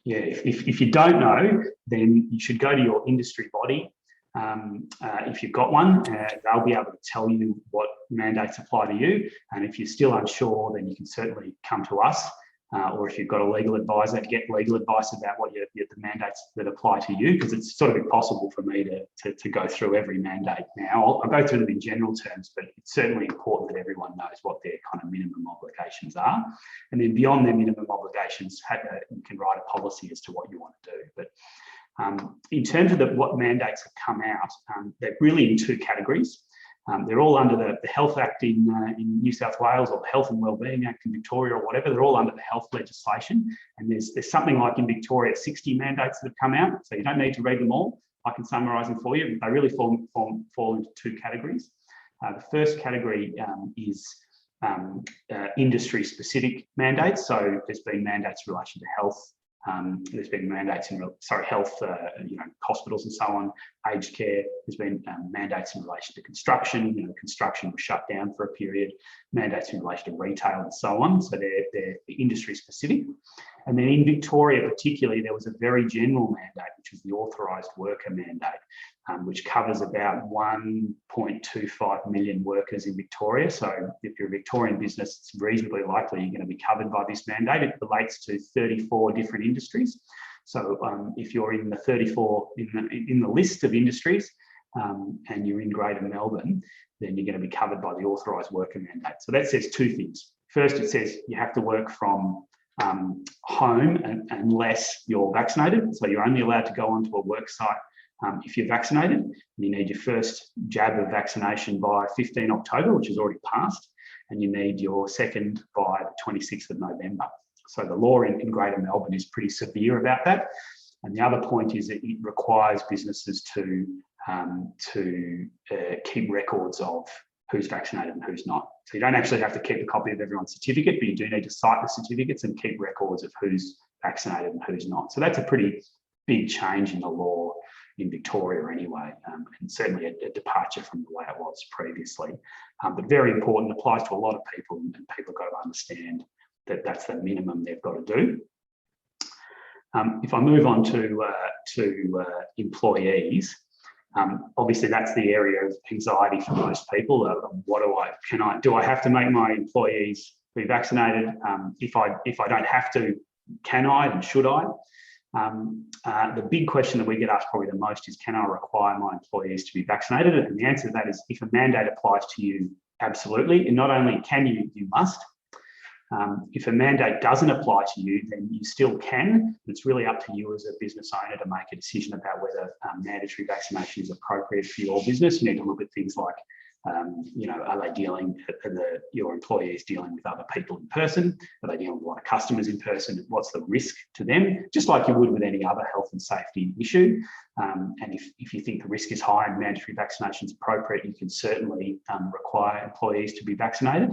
[SPEAKER 5] If you don't know, then you should go to your industry body. If you've got one, they'll be able to tell you what mandates apply to you. And if you're still unsure, then you can certainly come to us. Or if you've got a legal advisor, get legal advice about what the mandates that apply to you, because it's sort of impossible for me to go through every mandate now. I'll go through them in general terms, but it's certainly important that everyone knows what their kind of minimum obligations are. And then beyond their minimum obligations, you can write a policy as to what you want to do. But in terms of what mandates have come out, they're really in two categories. They're all under the Health Act in New South Wales, or the Health and Wellbeing Act in Victoria, or whatever. They're all under the health legislation. And there's something like in Victoria, 60 mandates that have come out. So you don't need to read them all. I can summarise them for you. They really fall into two categories. The first category is industry-specific mandates. So there's been mandates in relation to health. There's been mandates in health, hospitals and so on, aged care. There's been mandates in relation to construction. Construction was shut down for a period. Mandates in relation to retail and so on. So they're industry specific. And then in Victoria, particularly, there was a very general mandate, which was the authorised worker mandate, which covers about 1.25 million workers in Victoria. So if you're a Victorian business, it's reasonably likely you're going to be covered by this mandate. It relates to 34 different industries. So if you're in the 34 in the list of industries and you're in Greater Melbourne, then you're going to be covered by the authorised worker mandate. So that says two things. First, it says you have to work from home unless you're vaccinated. So you're only allowed to go onto a work site if you're vaccinated. You need your first jab of vaccination by 15 October, which has already passed, and you need your second by the 26th of November. So the law in Greater Melbourne is pretty severe about that. And the other point is that it requires businesses to keep records of who's vaccinated and who's not. So you don't actually have to keep a copy of everyone's certificate, but you do need to cite the certificates and keep records of who's vaccinated and who's not. So that's a pretty big change in the law in Victoria anyway, and certainly a departure from the way it was previously. But very important, applies to a lot of people, and people have got to understand that that's the minimum they've got to do. If I move on to employees, obviously that's the area of anxiety for most people. Do I have to make my employees be vaccinated? If I don't have to, can I and should I? The big question that we get asked probably the most is, can I require my employees to be vaccinated? And the answer to that is, if a mandate applies to you, absolutely. And not only can you, you must. If a mandate doesn't apply to you, then you still can. It's really up to you as a business owner to make a decision about whether mandatory vaccination is appropriate for your business. You need to look at things like, are they your employees dealing with other people in person? Are they dealing with a lot of customers in person? What's the risk to them? Just like you would with any other health and safety issue. And if you think the risk is high and mandatory vaccination is appropriate, you can certainly require employees to be vaccinated.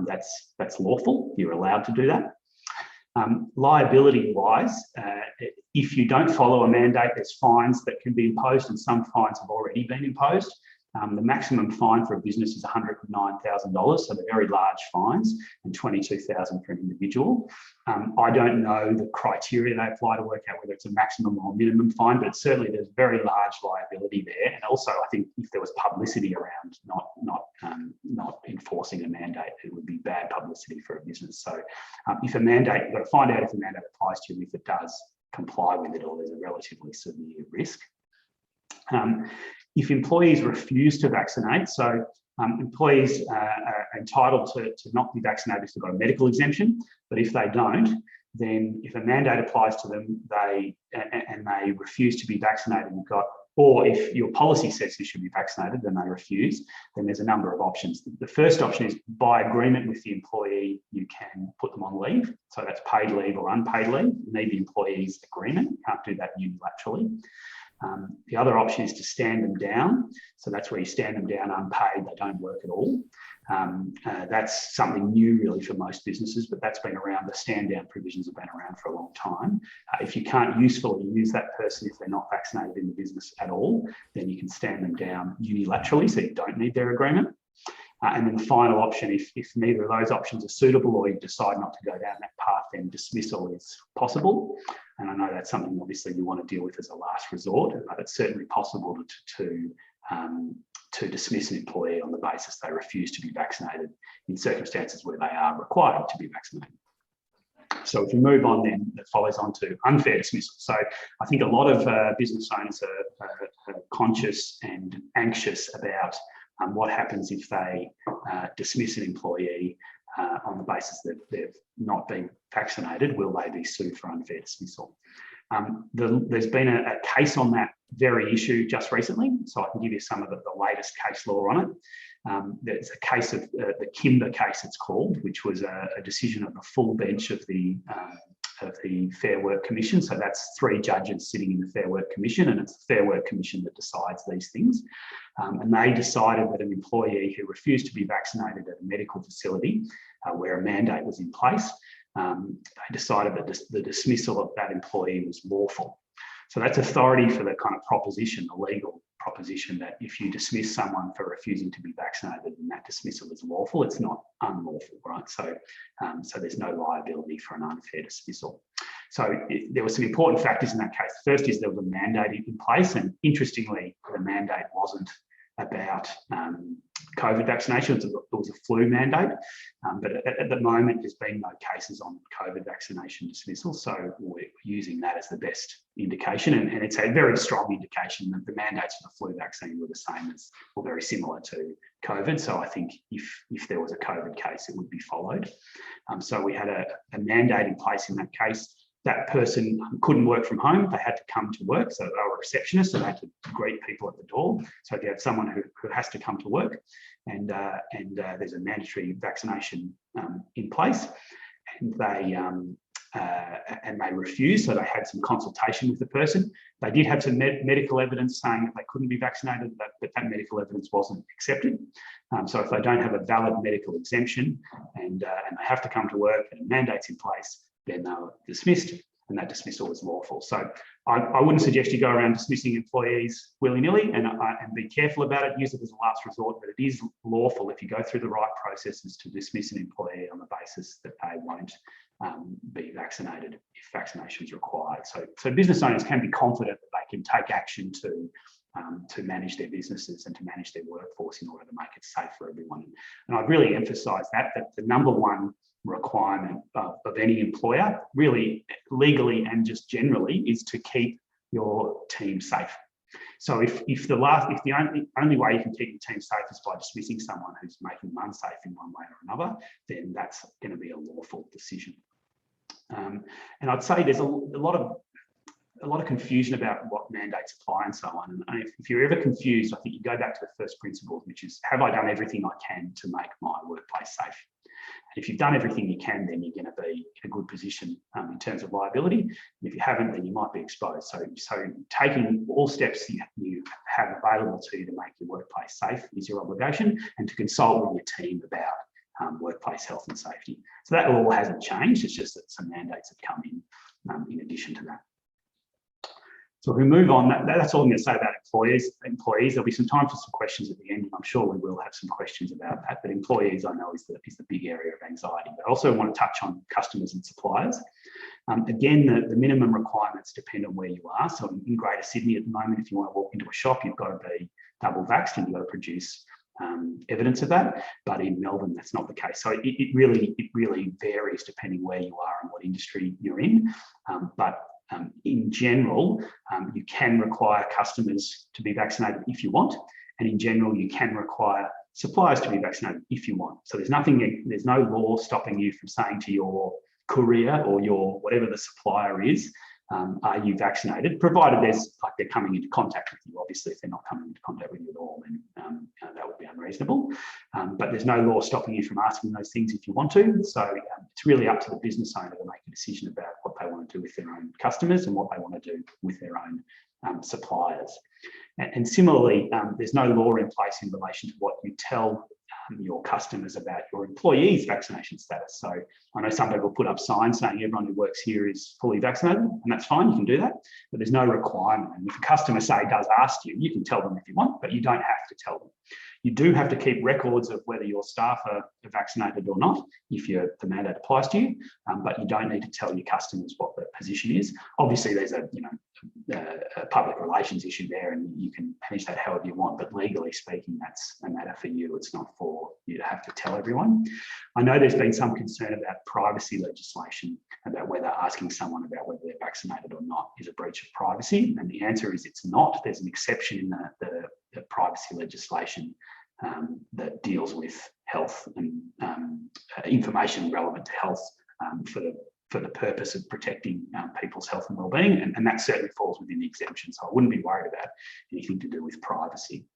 [SPEAKER 5] That's lawful. You're allowed to do that. Liability-wise, if you don't follow a mandate, there's fines that can be imposed, and some fines have already been imposed. The maximum fine for a business is $109,000, so they're very large fines, and $22,000 for an individual. I don't know the criteria they apply to work out whether it's a maximum or minimum fine, but certainly there's very large liability there. And also, I think if there was publicity around not enforcing a mandate, it would be bad publicity for a business. So if a mandate, you've got to find out if the mandate applies to you, if it does comply with it, or there's a relatively severe risk. If employees refuse to vaccinate, so employees are entitled to not be vaccinated if they've got a medical exemption, but if they don't, then if a mandate applies to them, they refuse to be vaccinated, or if your policy says you should be vaccinated, then they refuse, then there's a number of options. The first option is, by agreement with the employee, you can put them on leave. So that's paid leave or unpaid leave. You need the employee's agreement. You can't do that unilaterally. The other option is to stand them down. So that's where you stand them down unpaid, they don't work at all. That's something new really for most businesses, but that's been around. The stand down provisions have been around for a long time. If you can't usefully use that person if they're not vaccinated in the business at all, then you can stand them down unilaterally, so you don't need their agreement. And then the final option, if neither of those options are suitable, or you decide not to go down that path, then dismissal is possible. And I know that's something obviously you want to deal with as a last resort, but it's certainly possible to dismiss an employee on the basis they refuse to be vaccinated in circumstances where they are required to be vaccinated. So if we move on, then that follows on to unfair dismissal. So I think a lot of business owners are conscious and anxious about what happens if they dismiss an employee on the basis that they've not been vaccinated. Will they be sued for unfair dismissal? There's been a case on that very issue just recently, so I can give you some of the latest case law on it. There's a case of the Kimber case, it's called, which was a decision of the full bench of the Fair Work Commission. So that's 3 judges sitting in the Fair Work Commission, and it's the Fair Work Commission that decides these things. And they decided that an employee who refused to be vaccinated at a medical facility where a mandate was in place, they decided that the dismissal of that employee was lawful. So that's authority for the kind of proposition, the legal proposition, that if you dismiss someone for refusing to be vaccinated, then that dismissal is lawful. It's not unlawful, right? So there's no liability for an unfair dismissal. So there were some important factors in that case. First is there was a mandate in place, and interestingly, the mandate wasn't about COVID vaccination. It was a flu mandate, but at the moment there's been no cases on COVID vaccination dismissal, so we're using that as the best indication, and it's a very strong indication that the mandates for the flu vaccine were the same as, or very similar to COVID. So I think if there was a COVID case, it would be followed. So we had a mandate in place in that case. That person couldn't work from home. They had to come to work. So they were receptionists, so they had to greet people at the door. So if you have someone who has to come to work and there's a mandatory vaccination in place, and they refused, so they had some consultation with the person. They did have some medical evidence saying that they couldn't be vaccinated, but that medical evidence wasn't accepted. So if they don't have a valid medical exemption and they have to come to work and a mandate's in place, then they were dismissed, and that dismissal was lawful. So I wouldn't suggest you go around dismissing employees willy-nilly, and be careful about it. Use it as a last resort, but it is lawful if you go through the right processes to dismiss an employee on the basis that they won't be vaccinated if vaccination is required. So business owners can be confident that they can take action to manage their businesses and to manage their workforce in order to make it safe for everyone. And I'd really emphasise that the number one requirement of any employer, really legally and just generally, is to keep your team safe. So if the only way you can keep your team safe is by dismissing someone who's making them unsafe in one way or another, then that's going to be a lawful decision. And I'd say there's a lot of confusion about what mandates apply and so on. And if you're ever confused, I think you go back to the first principle, which is, have I done everything I can to make my workplace safe? And if you've done everything you can, then you're going to be in a good position in terms of liability. And if you haven't, then you might be exposed. So taking all steps you have available to you to make your workplace safe is your obligation, and to consult with your team about workplace health and safety. So that all hasn't changed. It's just that some mandates have come in addition to that. So if we move on, that's all I'm going to say about employees. There'll be some time for some questions at the end, and I'm sure we will have some questions about that. But employees, I know, is the big area of anxiety. But I also want to touch on customers and suppliers. Again, the minimum requirements depend on where you are. So in Greater Sydney at the moment, if you want to walk into a shop, you've got to be double vaxxed and you've got to produce evidence of that. But in Melbourne, that's not the case. So it really varies depending where you are and what industry you're in. In general, you can require customers to be vaccinated if you want, and in general, you can require suppliers to be vaccinated if you want. So there's no law stopping you from saying to your courier or your whatever the supplier is, are you vaccinated? Provided they're coming into contact with you. Obviously, if they're not coming into contact with you at all, then that would be unreasonable. But there's no law stopping you from asking those things if you want to. So it's really up to the business owner to make a decision about what they want to do with their own customers and what they want to do with their own suppliers. And similarly, there's no law in place in relation to what you tell your customers about your employees' vaccination status. So I know some people put up signs saying everyone who works here is fully vaccinated, and that's fine, you can do that, but there's no requirement. And if a customer, say, does ask you, you can tell them if you want, but you don't have to tell them. You do have to keep records of whether your staff are vaccinated or not, if the mandate applies to you, but you don't need to tell your customers what the position is. Obviously, there's a public relations issue there, and you can manage that however you want, but legally speaking, that's a matter for you. It's not for you to have to tell everyone. I know there's been some concern about privacy legislation, about whether asking someone about whether they're vaccinated or not is a breach of privacy, and the answer is it's not. There's an exception in the privacy legislation that deals with health and information relevant to health for the purpose of protecting people's health and well-being, and that certainly falls within the exemption. So I wouldn't be worried about anything to do with privacy.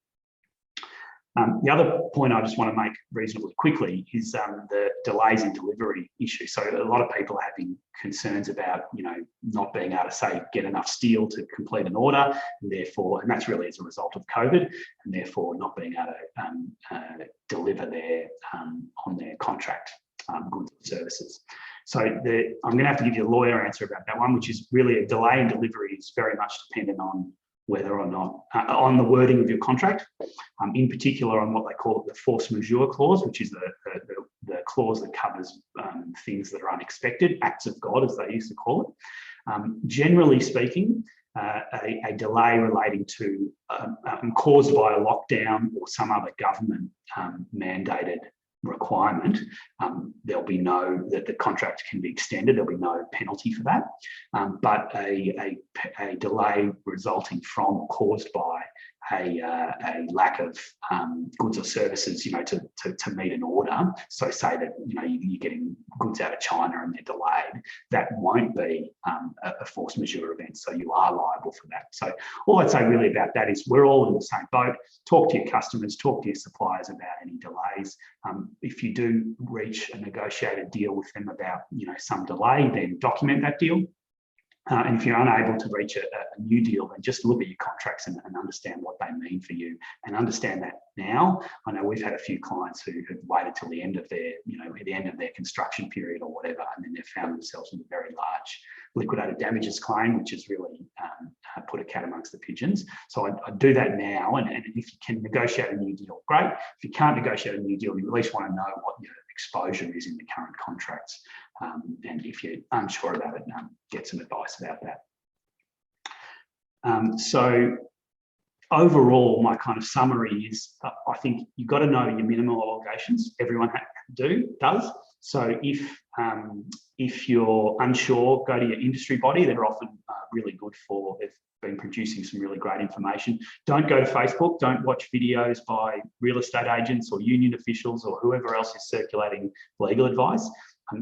[SPEAKER 5] The other point I just want to make reasonably quickly is the delays in delivery issue. So a lot of people are having concerns about, not being able to, say, get enough steel to complete an order, and that's really as a result of COVID, and therefore not being able to deliver on their contract goods and services. So I'm going to have to give you a lawyer answer about that one, which is really a delay in delivery is very much dependent on whether or not, on the wording of your contract, in particular on what they call the force majeure clause, which is the clause that covers things that are unexpected, acts of God, as they used to call it. Generally speaking, a delay relating to caused by a lockdown or some other government mandated requirement, there'll be that the contract can be extended. There'll be no penalty for that. But a delay resulting from or caused by a lack of goods or services, to meet an order. So say that, you're getting goods out of China and they're delayed, that won't be a force majeure event. So you are liable for that. So all I'd say really about that is we're all in the same boat. Talk to your customers, talk to your suppliers about any delays. If you do reach a negotiated deal with them about, some delay, then document that deal. And if you're unable to reach a new deal, then just look at your contracts and understand what they mean for you, and understand that now. I know we've had a few clients who have waited till the end of their, at the end of their construction period or whatever, and then they've found themselves in a very large liquidated damages claim, which has really put a cat amongst the pigeons. So I do that now, and if you can negotiate a new deal, great. If you can't negotiate a new deal, you at least want to know what your exposure is in the current contracts. And if you're unsure about it, get some advice about that. So overall, my kind of summary is, I think you've got to know your minimum obligations. Everyone does. So if you're unsure, go to your industry body. They're often really good for, they've been producing some really great information. Don't go to Facebook. Don't watch videos by real estate agents or union officials or whoever else is circulating legal advice.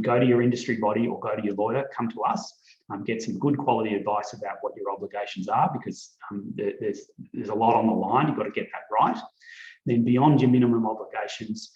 [SPEAKER 5] Go to your industry body or go to your lawyer, come to us, get some good quality advice about what your obligations are, because there's a lot on the line. You've got to get that right. Then beyond your minimum obligations,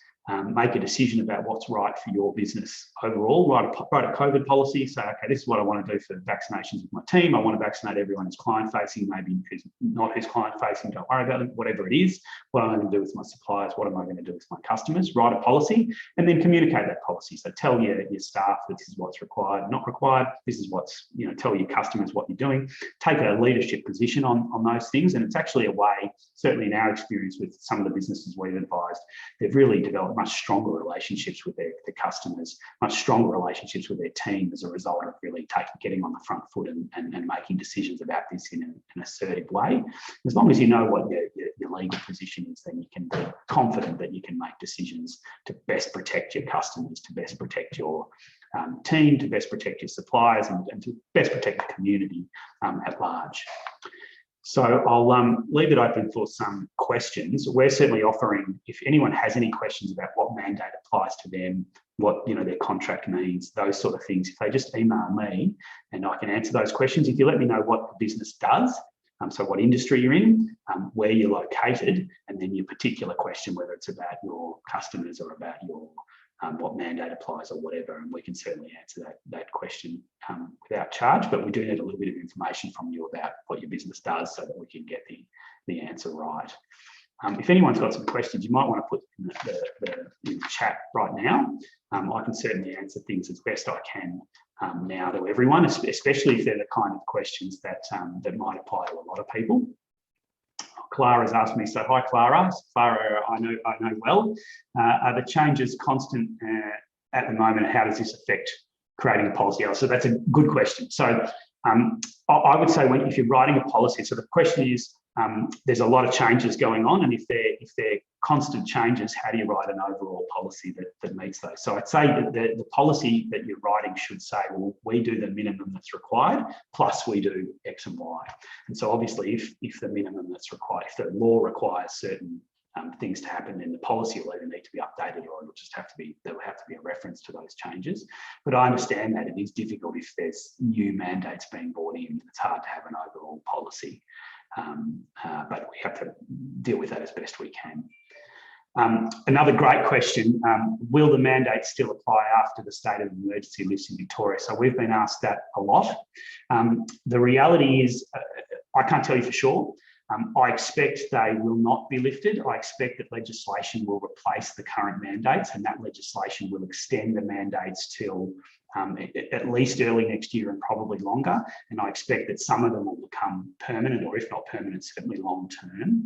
[SPEAKER 5] make a decision about what's right for your business overall. Write a COVID policy. Say, okay, this is what I want to do for vaccinations with my team. I want to vaccinate everyone who's client-facing, maybe who's not who's client-facing, don't worry about it, whatever it is. What am I going to do with my suppliers? What am I going to do with my customers? Write a policy and then communicate that policy. So tell your staff this is what's required, not required. This is what's, tell your customers what you're doing. Take a leadership position on those things. And it's actually a way, certainly in our experience with some of the businesses we've advised, they've really developed much stronger relationships with their customers, much stronger relationships with their team as a result of really getting on the front foot and making decisions about this in an assertive way. As long as you know what your legal position is, then you can be confident that you can make decisions to best protect your customers, to best protect your team, to best protect your suppliers, and to best protect the community at large. So I'll leave it open for some questions. We're certainly offering, if anyone has any questions about what mandate applies to them, what their contract means, those sort of things, if they just email me and I can answer those questions. If you let me know what the business does, so what industry you're in, where you're located, and then your particular question, whether it's about your customers or about your what mandate applies or whatever, and we can certainly answer that question without charge. But we do need a little bit of information from you about what your business does so that we can get the answer right. If anyone's got some questions, you might want to put in the chat right now. I can certainly answer things as best I can now to everyone, especially if they're the kind of questions that might apply to a lot of people. Clara's asked me, so hi Clara. Clara, I know well. Are the changes constant at the moment? How does this affect creating a policy? So that's a good question. So I would say if you're writing a policy, so the question is, there's a lot of changes going on, and if they're constant changes, how do you write an overall policy that meets those? So I'd say that the policy that you're writing should say, well, we do the minimum that's required, plus we do X and Y. And so obviously, if the minimum that's required, if the law requires certain things to happen, then the policy will either need to be updated, or it'll just have to be, there will have to be a reference to those changes. But I understand that it is difficult if there's new mandates being brought in. It's hard to have an overall policy. But we have to deal with that as best we can. Another great question, will the mandate still apply after the state of emergency lifts in Victoria? So we've been asked that a lot. The reality is, I can't tell you for sure. I expect they will not be lifted. I expect that legislation will replace the current mandates, and that legislation will extend the mandates till at least early next year and probably longer. And I expect that some of them will become permanent, or if not permanent, certainly long term.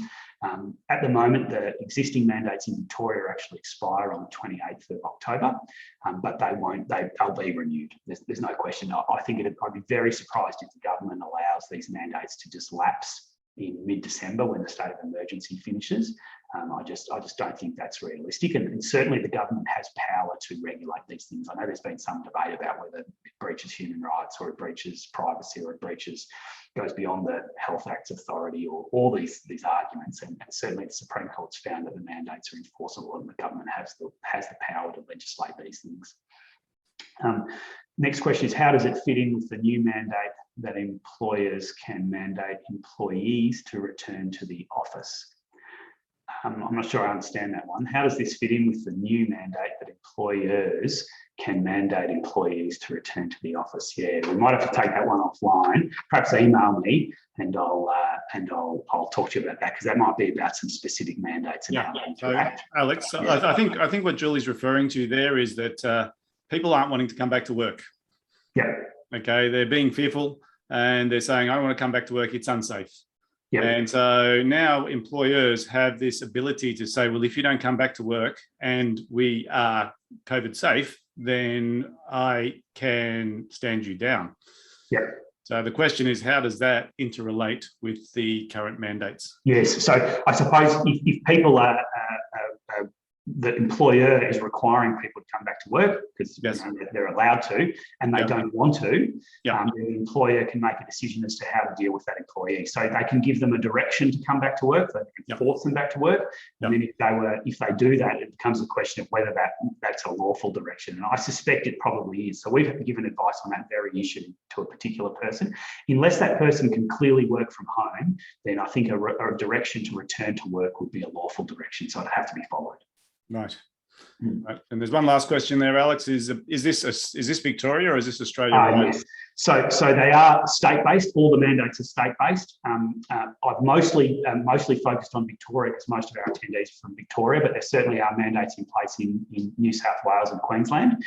[SPEAKER 5] At the moment, the existing mandates in Victoria actually expire on the 28th of October, but they'll be renewed. There's no question. I think I'd be very surprised if the government allows these mandates to just lapse in mid-December when the state of emergency finishes. I just don't think that's realistic, and certainly the government has power to regulate these things. I know there's been some debate about whether it breaches human rights, or it breaches privacy, or it goes beyond the Health Act's authority, or all these arguments. And certainly the Supreme Court's found that the mandates are enforceable, and the government has the power to legislate these things. Next question is, how does it fit in with the new mandate that employers can mandate employees to return to the office? I'm not sure I understand that one. How does this fit in with the new mandate that employers can mandate employees to return to the office? Yeah, we might have to take that one offline. Perhaps email me, and I'll talk to you about that, because that might be about some specific mandates. And how they interact.
[SPEAKER 1] So, Alex, I think what Julie's referring to there is that people aren't wanting to come back to work.
[SPEAKER 5] Yeah.
[SPEAKER 1] Okay, they're being fearful, and they're saying, I don't want to come back to work, it's unsafe.
[SPEAKER 5] Yeah.
[SPEAKER 1] And so now employers have this ability to say, well, if you don't come back to work and we are COVID safe, then I can stand you down.
[SPEAKER 5] Yeah.
[SPEAKER 1] So the question is, how does that interrelate with the current mandates?
[SPEAKER 5] Yes. So I suppose if people are the employer is requiring people to come back to work because they're allowed to, and they don't want to, then the employer can make a decision as to how to deal with that employee. So they can give them a direction to come back to work, they can force them back to work, and then if they do that, it becomes a question of whether that's a lawful direction. And I suspect it probably is. So we've given advice on that very issue to a particular person. Unless that person can clearly work from home, then I think a direction to return to work would be a lawful direction, so it'd have to be followed.
[SPEAKER 1] Right. Right. And there's one last question there, Alex. Is this Victoria or is this Australia?
[SPEAKER 5] Yes. So they are state-based. All the mandates are state-based. I've mostly focused on Victoria because most of our attendees are from Victoria, but there certainly are mandates in place in New South Wales and Queensland.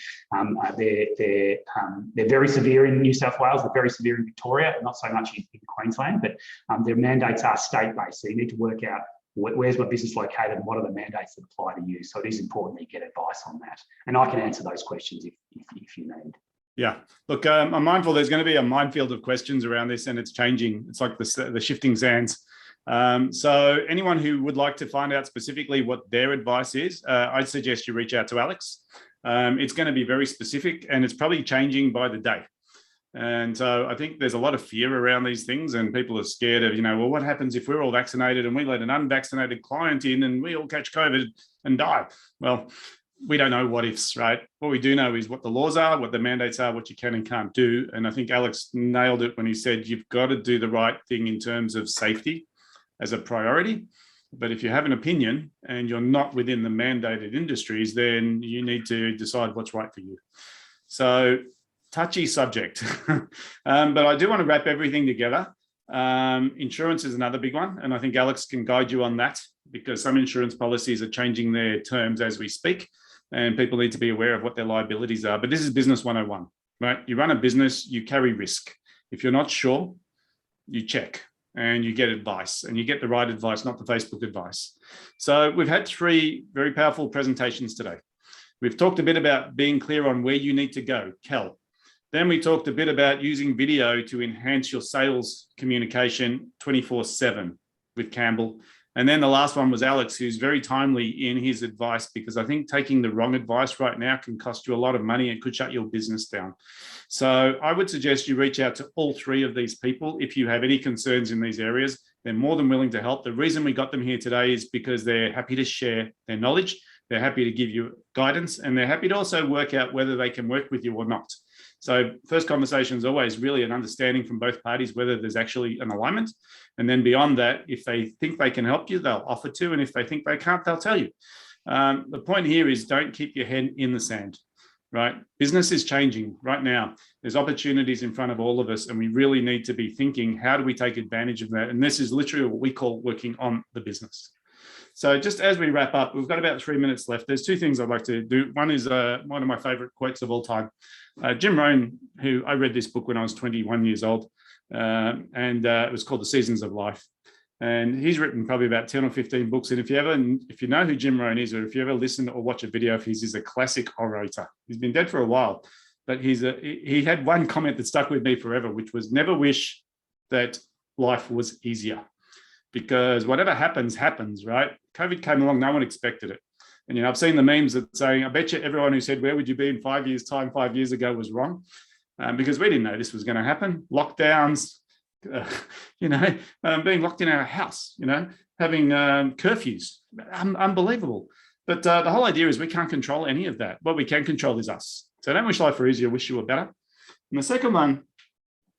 [SPEAKER 5] They're very severe in New South Wales. They're very severe in Victoria, not so much in Queensland, but their mandates are state-based. So you need to work out where's my business located and what are the mandates that apply to you. So it is important that you get advice on that. And I can answer those questions if you need.
[SPEAKER 1] Yeah, look, I'm mindful there's going to be a minefield of questions around this, and it's changing. It's like the shifting sands. So anyone who would like to find out specifically what their advice is, I'd suggest you reach out to Alex. It's going to be very specific, and it's probably changing by the day. And so I think there's a lot of fear around these things, and people are scared of, well, what happens if we're all vaccinated and we let an unvaccinated client in and we all catch COVID and die? Well, we don't know what ifs, right? What we do know is what the laws are, what the mandates are, what you can and can't do. And I think Alex nailed it when he said you've got to do the right thing in terms of safety as a priority. But if you have an opinion and you're not within the mandated industries, then you need to decide what's right for you. So touchy subject, but I do want to wrap everything together. Insurance is another big one, and I think Alex can guide you on that, because some insurance policies are changing their terms as we speak, and people need to be aware of what their liabilities are. But this is business 101, right? You run a business, you carry risk. If you're not sure, you check and you get advice, and you get the right advice, not the Facebook advice. So we've had 3 very powerful presentations today. We've talked a bit about being clear on where you need to go, Kel. Then we talked a bit about using video to enhance your sales communication 24/7 with Campbell. And then the last one was Alex, who's very timely in his advice, because I think taking the wrong advice right now can cost you a lot of money and could shut your business down. So I would suggest you reach out to all 3 of these people. If you have any concerns in these areas, they're more than willing to help. The reason we got them here today is because they're happy to share their knowledge. They're happy to give you guidance, and they're happy to also work out whether they can work with you or not. So first conversation is always really an understanding from both parties whether there's actually an alignment. And then beyond that, if they think they can help you, they'll offer to. And if they think they can't, they'll tell you. The point here is don't keep your head in the sand. right? Business is changing right now. There's opportunities in front of all of us, and we really need to be thinking, how do we take advantage of that? And this is literally what we call working on the business. So just as we wrap up, we've got about 3 minutes left. There's two things I'd like to do. One is one of my favorite quotes of all time. Jim Rohn, who I read this book when I was 21 years old, and it was called The Seasons of Life. And he's written probably about 10 or 15 books. And if you know who Jim Rohn is, or if you ever listen or watch a video of his, he's a classic orator. He's been dead for a while, but he had one comment that stuck with me forever, which was never wish that life was easier, because whatever happens, happens, right? COVID came along, no one expected it. And, I've seen the memes that saying, I bet you everyone who said, where would you be in 5 years' time, 5 years ago was wrong, because we didn't know this was going to happen. Lockdowns, being locked in our house, having curfews, unbelievable. But the whole idea is we can't control any of that. What we can control is us. So don't wish life were easier, wish you were better. And the second one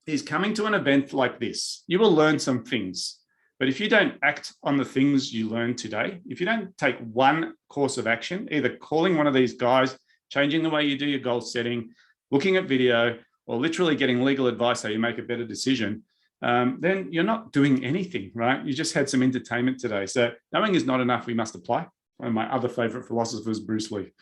[SPEAKER 1] is coming to an event like this. You will learn some things, but if you don't act on the things you learned today, if you don't take one course of action, either calling one of these guys, changing the way you do your goal setting, looking at video, or literally getting legal advice how you make a better decision, then you're not doing anything, right? You just had some entertainment today. So knowing is not enough, we must apply. One of my other favorite philosophers, Bruce Lee.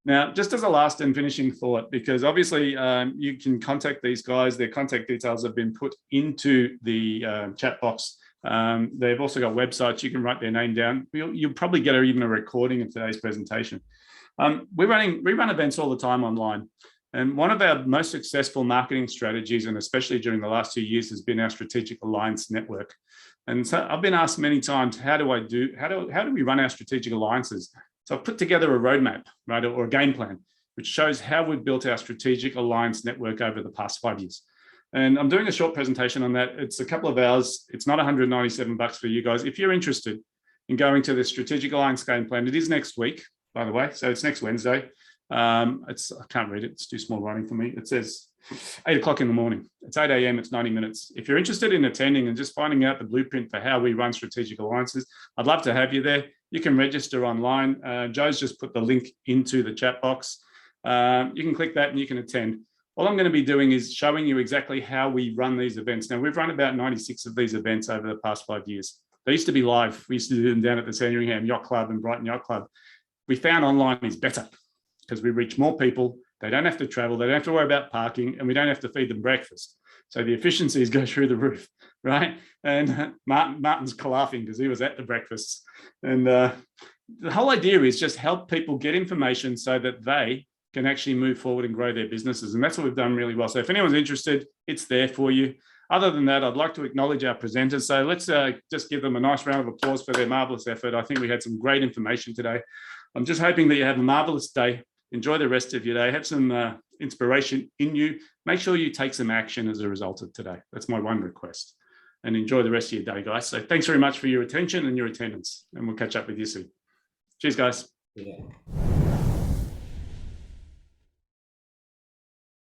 [SPEAKER 1] Now, just as a last and finishing thought, because obviously you can contact these guys, their contact details have been put into the chat box. They've also got websites, you can write their name down. You'll probably get even a recording of today's presentation. We run events all the time online. And one of our most successful marketing strategies, and especially during the last 2 years, has been our strategic alliance network. And so I've been asked many times, how do we run our strategic alliances? So I've put together a roadmap, right, or a game plan, which shows how we've built our strategic alliance network over the past 5 years. And I'm doing a short presentation on that. It's a couple of hours. It's not $197 for you guys. If you're interested in going to the strategic alliance game plan, it is next week, by the way. So it's next Wednesday. I can't read it. It's too small writing for me. It says 8 o'clock in the morning. It's 8 a.m. It's 90 minutes. If you're interested in attending and just finding out the blueprint for how we run strategic alliances, I'd love to have you there. You can register online. Joe's just put the link into the chat box. You can click that and you can attend. All I'm going to be doing is showing you exactly how we run these events. Now, we've run about 96 of these events over the past 5 years. They used to be live. We used to do them down at the Sandringham Yacht Club and Brighton Yacht Club. We found online is better, because we reach more people. They don't have to travel. They don't have to worry about parking, and we don't have to feed them breakfast. So the efficiencies go through the roof, right? And Martin's laughing because he was at the breakfasts. And the whole idea is just help people get information so that they can actually move forward and grow their businesses. And that's what we've done really well. So if anyone's interested, it's there for you. Other than that, I'd like to acknowledge our presenters. So let's just give them a nice round of applause for their marvelous effort. I think we had some great information today. I'm just hoping that you have a marvelous day. Enjoy the rest of your day. Have some inspiration in you. Make sure you take some action as a result of today. That's my one request. And enjoy the rest of your day, guys. So thanks very much for your attention and your attendance. And we'll catch up with you soon. Cheers, guys.
[SPEAKER 2] Yeah.